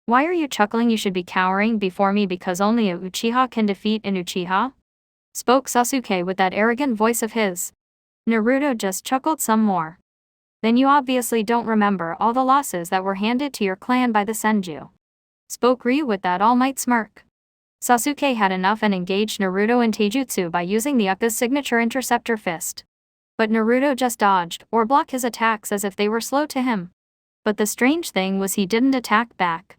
"Why are you chuckling? You should be cowering before me because only a Uchiha can defeat an Uchiha?" spoke Sasuke with that arrogant voice of his. Naruto just chuckled some more. "Then you obviously don't remember all the losses that were handed to your clan by the Senju," spoke Ryu with that all-might smirk. Sasuke had enough and engaged Naruto in taijutsu by using the Ukka's signature interceptor fist. But Naruto just dodged or blocked his attacks as if they were slow to him. But the strange thing was he didn't attack back.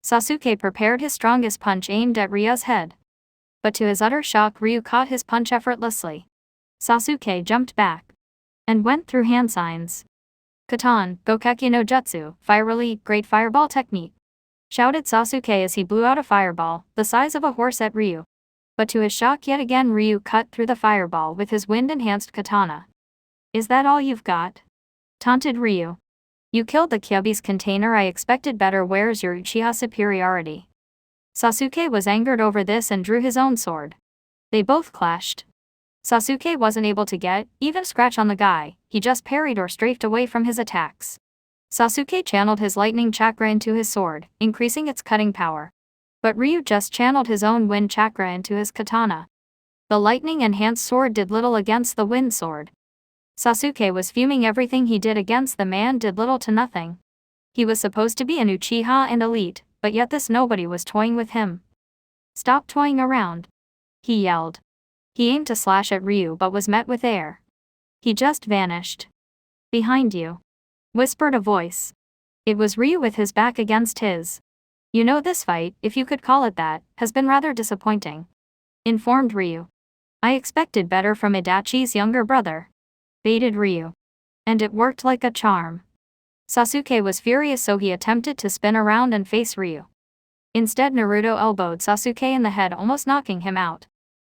Sasuke prepared his strongest punch aimed at Ryu's head. But to his utter shock, Ryu caught his punch effortlessly. Sasuke jumped back and went through hand signs. "Katan, Gokeki no Jutsu, Fire Release, Great Fireball Technique," shouted Sasuke as he blew out a fireball, the size of a horse, at Ryu. But to his shock, yet again Ryu cut through the fireball with his wind-enhanced katana. "Is that all you've got?" taunted Ryu. "You killed the Kyobi's container. I expected better. Where's your Uchiha superiority?" Sasuke was angered over this and drew his own sword. They both clashed. Sasuke wasn't able to get even a scratch on the guy. He just parried or strafed away from his attacks. Sasuke channeled his lightning chakra into his sword, increasing its cutting power. But Ryu just channeled his own wind chakra into his katana. The lightning-enhanced sword did little against the wind sword. Sasuke was fuming. Everything he did against the man did little to nothing. He was supposed to be an Uchiha and elite, but yet this nobody was toying with him. "Stop toying around," he yelled. He aimed to slash at Ryu but was met with air. He just vanished. "Behind you," whispered a voice. It was Ryu with his back against his. "You know, this fight, if you could call it that, has been rather disappointing," informed Ryu. "I expected better from Itachi's younger brother," baited Ryu. And it worked like a charm. Sasuke was furious, so he attempted to spin around and face Ryu. Instead, Naruto elbowed Sasuke in the head, almost knocking him out.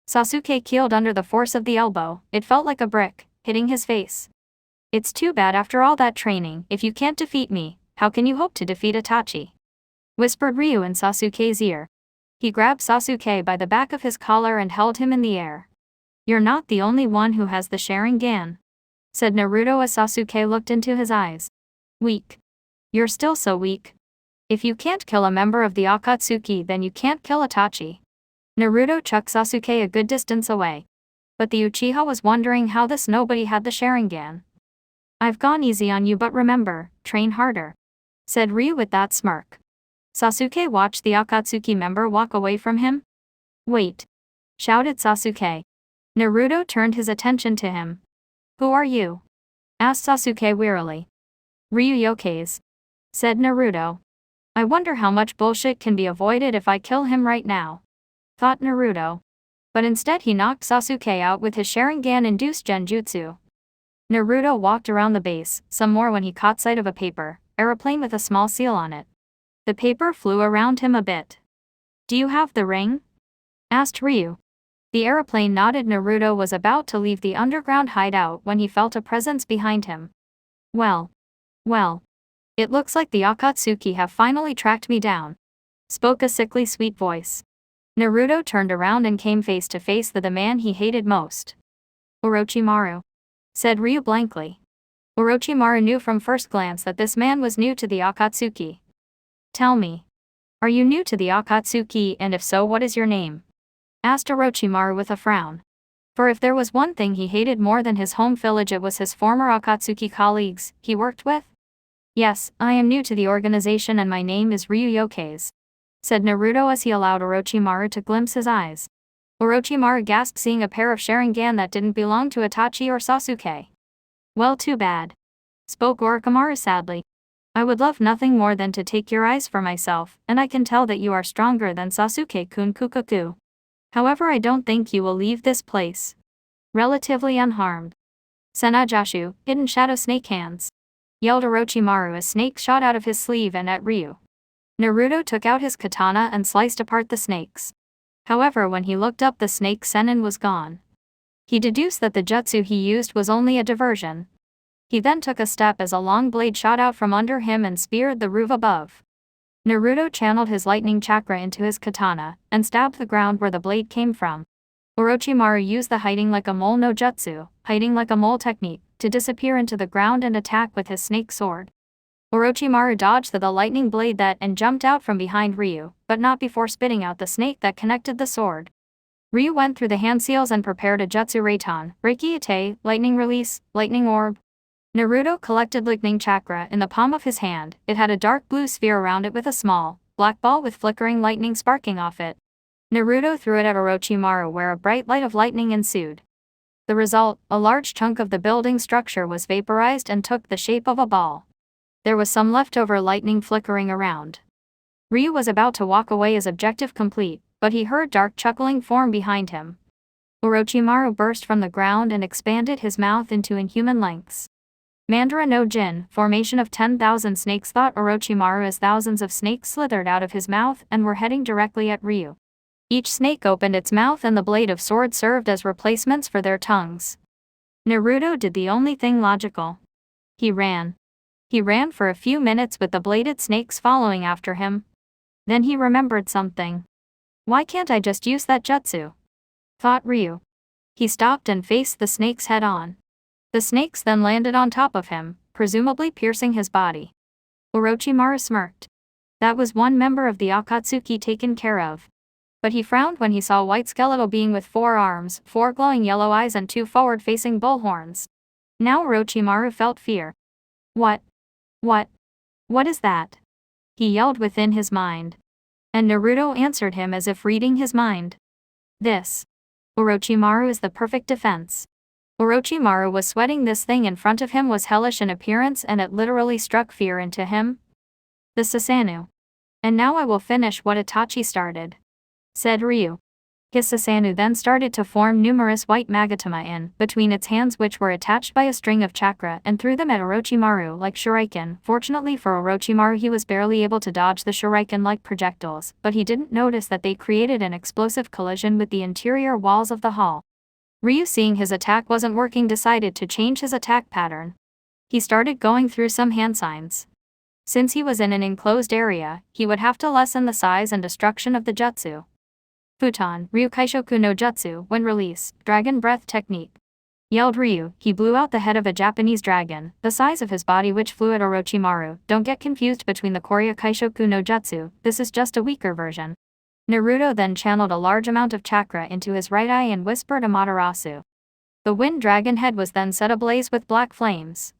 Sasuke keeled under the force of the elbow. It felt like a brick, hitting his face. "It's too bad after all that training. If you can't defeat me, how can you hope to defeat Itachi?" whispered Ryu in Sasuke's ear. He grabbed Sasuke by the back of his collar and held him in the air. "You're not the only one who has the Sharingan," said Naruto as Sasuke looked into his eyes. "Weak. You're still so weak. If you can't kill a member of the Akatsuki, then you can't kill Itachi." Naruto chucked Sasuke a good distance away. But the Uchiha was wondering how this nobody had the Sharingan. "I've gone easy on you, but remember, train harder," said Ryu with that smirk. Sasuke watched the Akatsuki member walk away from him. "Wait!" shouted Sasuke. Naruto turned his attention to him. "Who are you?" asked Sasuke wearily. "Ryu Yokaze," said Naruto. "I wonder how much bullshit can be avoided if I kill him right now," thought Naruto. But instead he knocked Sasuke out with his Sharingan-induced genjutsu. Naruto walked around the base, some more, when he caught sight of a paper aeroplane with a small seal on it. The paper flew around him a bit. "Do you have the ring?" asked Ryu. The aeroplane nodded. Naruto was about to leave the underground hideout when he felt a presence behind him. Well, it looks like the Akatsuki have finally tracked me down," spoke a sickly sweet voice. Naruto turned around and came face to face with the man he hated most. Orochimaru. said Ryu blankly. Orochimaru knew from first glance that this man was new to the Akatsuki. Tell me. Are you new to the Akatsuki, and if so, what is your name? Asked Orochimaru with a frown. For if there was one thing he hated more than his home village, it was his former Akatsuki colleagues he worked with. Yes, I am new to the organization and my name is Ryu Yokaze, said Naruto as he allowed Orochimaru to glimpse his eyes. Orochimaru gasped, seeing a pair of Sharingan that didn't belong to Itachi or Sasuke. Well, too bad, spoke Orochimaru sadly. I would love nothing more than to take your eyes for myself, and I can tell that you are stronger than Sasuke-kun Kukaku. However, I don't think you will leave this place relatively unharmed. Senajashu, hidden shadow snake hands, yelled Orochimaru as snakes shot out of his sleeve and at Ryu. Naruto took out his katana and sliced apart the snakes. However, when he looked up, the snake Sennin was gone. He deduced that the jutsu he used was only a diversion. He then took a step as a long blade shot out from under him and speared the roof above. Naruto channeled his lightning chakra into his katana, and stabbed the ground where the blade came from. Orochimaru used the hiding like a mole no jutsu, hiding like a mole technique, to disappear into the ground and attack with his snake sword. Orochimaru dodged the lightning blade that and jumped out from behind Ryu, but not before spitting out the snake that connected the sword. Ryu went through the hand seals and prepared a jutsu Reitan, Reiki Ite, lightning release, lightning orb. Naruto collected lightning chakra in the palm of his hand. It had a dark blue sphere around it with a small, black ball with flickering lightning sparking off it. Naruto threw it at Orochimaru, where a bright light of lightning ensued. The result, a large chunk of the building structure was vaporized and took the shape of a ball. There was some leftover lightning flickering around. Ryu was about to walk away as objective complete, but he heard dark chuckling form behind him. Orochimaru burst from the ground and expanded his mouth into inhuman lengths. Madara no Jin, formation of 10,000 snakes, thought Orochimaru as thousands of snakes slithered out of his mouth and were heading directly at Ryu. Each snake opened its mouth and the blade of sword served as replacements for their tongues. Naruto did the only thing logical. He ran. He ran for a few minutes with the bladed snakes following after him. Then he remembered something. Why can't I just use that jutsu? Thought Ryu. He stopped and faced the snakes head on. The snakes then landed on top of him, presumably piercing his body. Orochimaru smirked. That was one member of the Akatsuki taken care of. But he frowned when he saw a white skeletal being with 4 arms, 4 glowing yellow eyes and 2 forward-facing bull horns. Now Orochimaru felt fear. What is that? He yelled within his mind. And Naruto answered him as if reading his mind. This. Orochimaru is the perfect defense. Orochimaru was sweating. This thing in front of him was hellish in appearance and it literally struck fear into him. The Susanoo. And now I will finish what Itachi started, said Ryu. His Susanoo then started to form numerous white magatama in between its hands, which were attached by a string of chakra, and threw them at Orochimaru like shuriken. Fortunately for Orochimaru, he was barely able to dodge the shuriken-like projectiles, but he didn't notice that they created an explosive collision with the interior walls of the hall. Ryu, seeing his attack wasn't working, decided to change his attack pattern. He started going through some hand signs. Since he was in an enclosed area, he would have to lessen the size and destruction of the jutsu. Futon, Ryu Kaishoku no Jutsu, when release, Dragon Breath Technique, yelled Ryu. He blew out the head of a Japanese dragon, the size of his body, which flew at Orochimaru. Don't get confused between the Korya Kaishoku no Jutsu, this is just a weaker version. Naruto then channeled a large amount of chakra into his right eye and whispered Amaterasu. The wind dragon head was then set ablaze with black flames.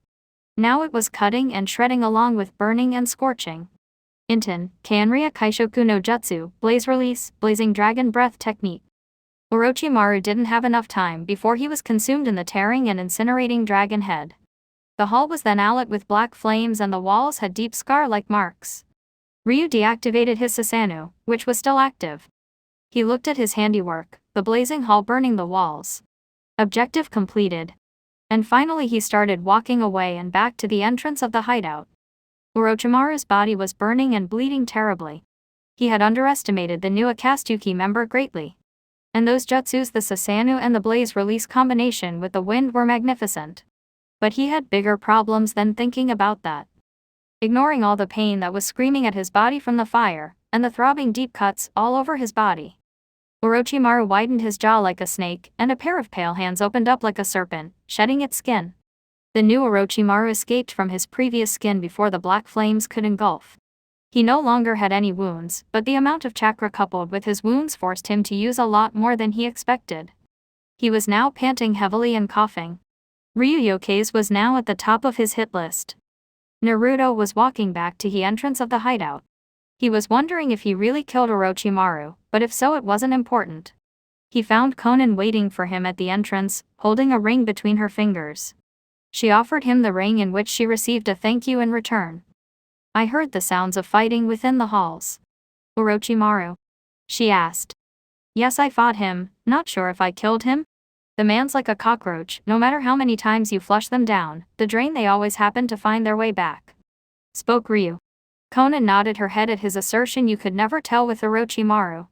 Now it was cutting and shredding along with burning and scorching. Inten, Kanrya Kaishoku no Jutsu, Blaze Release, Blazing Dragon Breath Technique. Orochimaru didn't have enough time before he was consumed in the tearing and incinerating dragon head. The hall was then alight with black flames and the walls had deep scar-like marks. Ryu deactivated his Susanoo, which was still active. He looked at his handiwork, the blazing hall burning the walls. Objective completed. And finally he started walking away and back to the entrance of the hideout. Orochimaru's body was burning and bleeding terribly. He had underestimated the new Akatsuki member greatly. And those jutsus, the Susanoo and the Blaze Release combination with the wind, were magnificent. But he had bigger problems than thinking about that. Ignoring all the pain that was screaming at his body from the fire, and the throbbing deep cuts all over his body, Orochimaru widened his jaw like a snake, and a pair of pale hands opened up like a serpent, shedding its skin. The new Orochimaru escaped from his previous skin before the black flames could engulf. He no longer had any wounds, but the amount of chakra coupled with his wounds forced him to use a lot more than he expected. He was now panting heavily and coughing. Ryuyoke's was now at the top of his hit list. Naruto was walking back to the entrance of the hideout. He was wondering if he really killed Orochimaru, but if so it wasn't important. He found Konan waiting for him at the entrance, holding a ring between her fingers. She offered him the ring, in which she received a thank you in return. I heard the sounds of fighting within the halls. Orochimaru? She asked. Yes, I fought him, not sure if I killed him. The man's like a cockroach, no matter how many times you flush them down the drain they always happen to find their way back. Spoke Ryu. Konan nodded her head at his assertion. You could never tell with Orochimaru.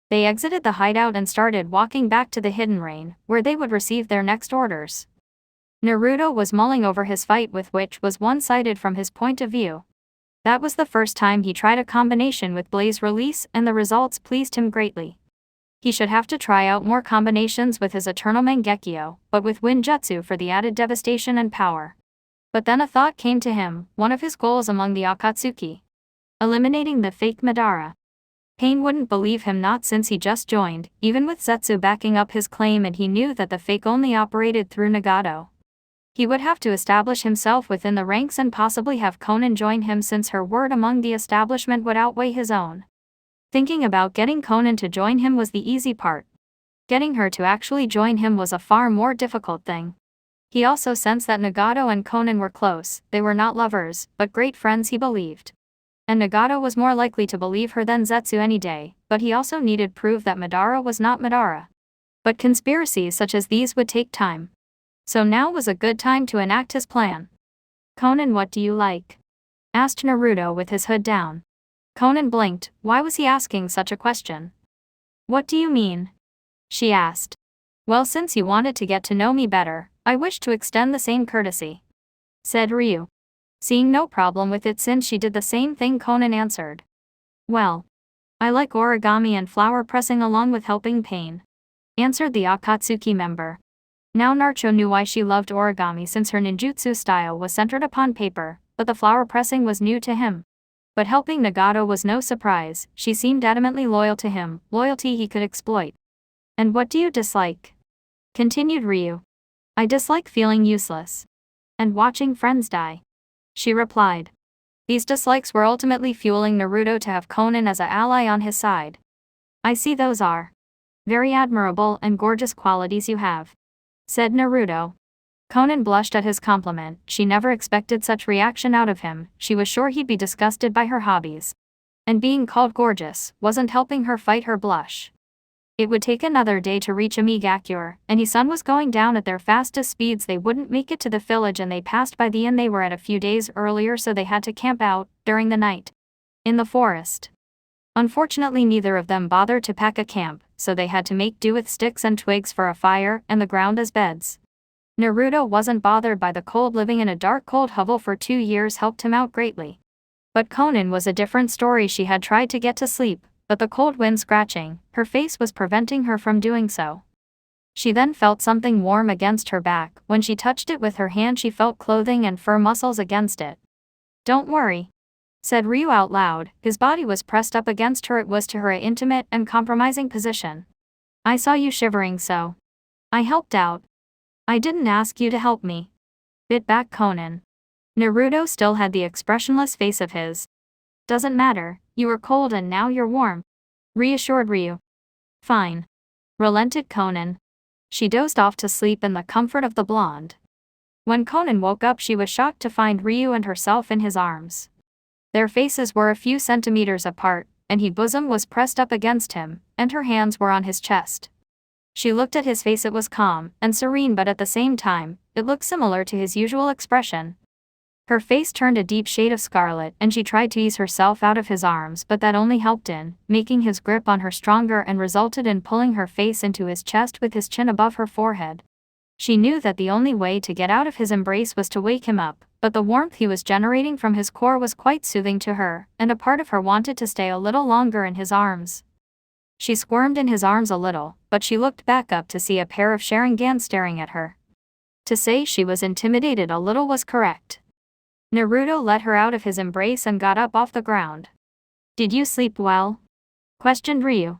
They exited the hideout and started walking back to the hidden rain, where they would receive their next orders. Naruto was mulling over his fight with which was one-sided from his point of view. That was the first time he tried a combination with Blaze Release, and the results pleased him greatly. He should have to try out more combinations with his Eternal Mangekyo, but with Wind Jutsu for the added devastation and power. But then a thought came to him, one of his goals among the Akatsuki. Eliminating the fake Madara. Pain wouldn't believe him, not since he just joined, even with Zetsu backing up his claim, and he knew that the fake only operated through Nagato. He would have to establish himself within the ranks and possibly have Konan join him, since her word among the establishment would outweigh his own. Thinking about getting Konan to join him was the easy part. Getting her to actually join him was a far more difficult thing. He also sensed that Nagato and Konan were close. They were not lovers, but great friends, he believed. And Nagato was more likely to believe her than Zetsu any day, but he also needed proof that Madara was not Madara. But conspiracies such as these would take time. So now was a good time to enact his plan. Konan, what do you like? Asked Naruto with his hood down. Konan blinked. Why was he asking such a question? What do you mean? She asked. Well, since you wanted to get to know me better, I wish to extend the same courtesy, said Ryu. Seeing no problem with it since she did the same thing, Konan answered. Well, I like origami and flower pressing along with helping pain, answered the Akatsuki member. Now Naruto knew why she loved origami, since her ninjutsu style was centered upon paper, but the flower pressing was new to him. But helping Nagato was no surprise. She seemed adamantly loyal to him, loyalty he could exploit. And what do you dislike? Continued Ryu. I dislike feeling useless. And watching friends die, she replied. These dislikes were ultimately fueling Naruto to have Konan as an ally on his side. I see, those are very admirable and gorgeous qualities you have, said Naruto. Konan blushed at his compliment. She never expected such reaction out of him. She was sure he'd be disgusted by her hobbies. And being called gorgeous wasn't helping her fight her blush. It would take another day to reach Amigakure, and the sun was going down at their fastest speeds. They wouldn't make it to the village, and they passed by the inn they were at a few days earlier, so they had to camp out, during the night, in the forest. Unfortunately, neither of them bothered to pack a camp, so they had to make do with sticks and twigs for a fire, and the ground as beds. Naruto wasn't bothered by the cold. Living in a dark, cold hovel for 2 years helped him out greatly. But Konan was a different story. She had tried to get to sleep, but the cold wind scratching her face was preventing her from doing so. She then felt something warm against her back. When she touched it with her hand, she felt clothing and fur muscles against it. Don't worry, said Ryu out loud. His body was pressed up against her. It was to her an intimate and compromising position. I saw you shivering, so I helped out. I didn't ask you to help me, bit back Konan. Naruto still had the expressionless face of his. Doesn't matter, you were cold and now you're warm, reassured Ryu. Fine, relented Konan. She dozed off to sleep in the comfort of the blonde. When Konan woke up, she was shocked to find Ryu and herself in his arms. Their faces were a few centimeters apart, and his bosom was pressed up against him, and her hands were on his chest. She looked at his face. It was calm and serene, but at the same time, it looked similar to his usual expression. Her face turned a deep shade of scarlet, and she tried to ease herself out of his arms, but that only helped in making his grip on her stronger and resulted in pulling her face into his chest with his chin above her forehead. She knew that the only way to get out of his embrace was to wake him up, but the warmth he was generating from his core was quite soothing to her, and a part of her wanted to stay a little longer in his arms. She squirmed in his arms a little, but she looked back up to see a pair of Sharingan staring at her. To say she was intimidated a little was correct. Naruto let her out of his embrace and got up off the ground. "Did you sleep well?" questioned Ryu.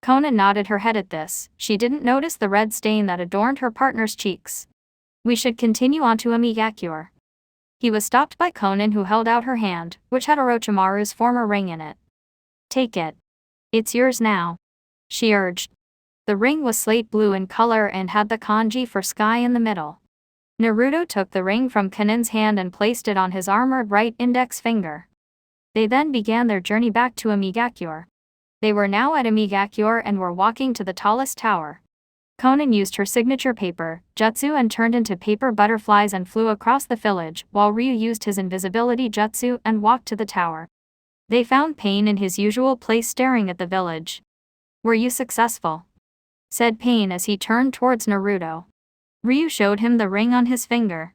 Konan nodded her head at this. She didn't notice the red stain that adorned her partner's cheeks. "We should continue on to Amigakure." He was stopped by Konan, who held out her hand, which had Orochimaru's former ring in it. "Take it. It's yours now," she urged. The ring was slate blue in color and had the kanji for sky in the middle. Naruto took the ring from Konan's hand and placed it on his armored right index finger. They then began their journey back to Amigakure. They were now at Amigakure and were walking to the tallest tower. Konan used her signature paper, jutsu, and turned into paper butterflies and flew across the village, while Ryu used his invisibility jutsu and walked to the tower. They found Pain in his usual place staring at the village. "Were you successful?" said Pain as he turned towards Naruto. Ryu showed him the ring on his finger.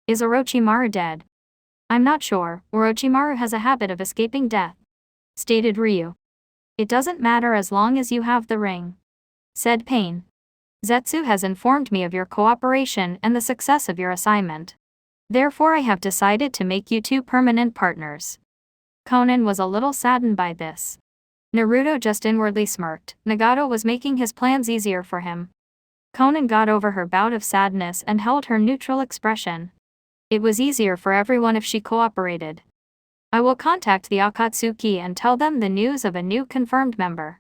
"Is Orochimaru dead?" "I'm not sure. Orochimaru has a habit of escaping death," stated Ryu. "It doesn't matter as long as you have the ring," said Pain. "Zetsu has informed me of your cooperation and the success of your assignment. Therefore I have decided to make you two permanent partners." Konan was a little saddened by this. Naruto just inwardly smirked. Nagato was making his plans easier for him. Konan got over her bout of sadness and held her neutral expression. It was easier for everyone if she cooperated. "I will contact the Akatsuki and tell them the news of a new confirmed member,"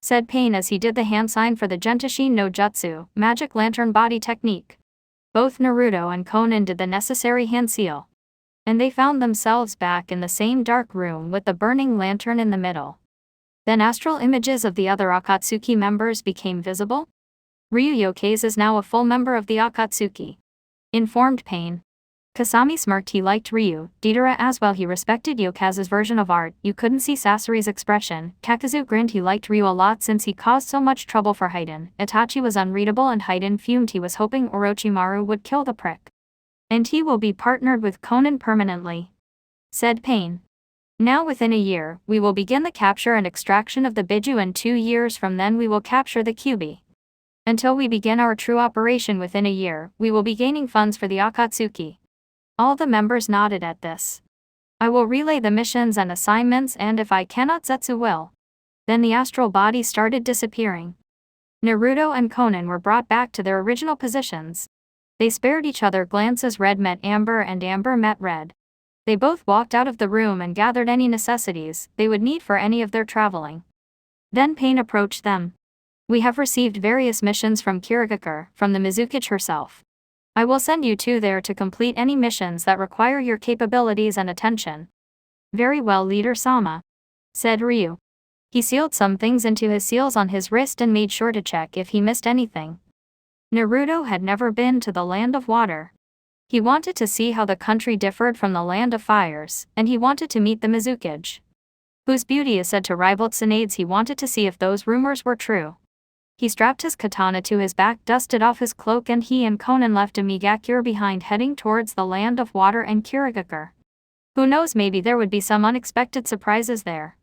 said Pain as he did the hand sign for the Gentashin no Jutsu, magic lantern body technique. Both Naruto and Konan did the necessary hand seal. And they found themselves back in the same dark room with the burning lantern in the middle. Then astral images of the other Akatsuki members became visible. "Ryu Yokase is now a full member of the Akatsuki," informed Pain. Kasami smirked. He liked Ryu. Deidara as well. He respected Yokaze's version of art. You couldn't see Sasori's expression. Kakazu grinned. He liked Ryu a lot since he caused so much trouble for Haiden. Itachi was unreadable and Haiden fumed. He was hoping Orochimaru would kill the prick. "And he will be partnered with Konan permanently," said Pain. "Now within a year, we will begin the capture and extraction of the Biju, and 2 years from then we will capture the Kyuubi. Until we begin our true operation within a year, we will be gaining funds for the Akatsuki." All the members nodded at this. "I will relay the missions and assignments, and if I cannot, Zetsu will." Then the astral body started disappearing. Naruto and Konan were brought back to their original positions. They spared each other glances. Red met Amber and Amber met Red. They both walked out of the room and gathered any necessities they would need for any of their traveling. Then Pain approached them. "We have received various missions from Kirigakure, from the Mizukage herself. I will send you two there to complete any missions that require your capabilities and attention." "Very well, Leader Sama," said Ryu. He sealed some things into his seals on his wrist and made sure to check if he missed anything. Naruto had never been to the Land of Water. He wanted to see how the country differed from the Land of Fires, and he wanted to meet the Mizukage, whose beauty is said to rival Tsunade's. He wanted to see if those rumors were true. He strapped his katana to his back, dusted off his cloak, and he and Konan left Amigakure behind, heading towards the Land of Water and Kirigakure. Who knows, maybe there would be some unexpected surprises there.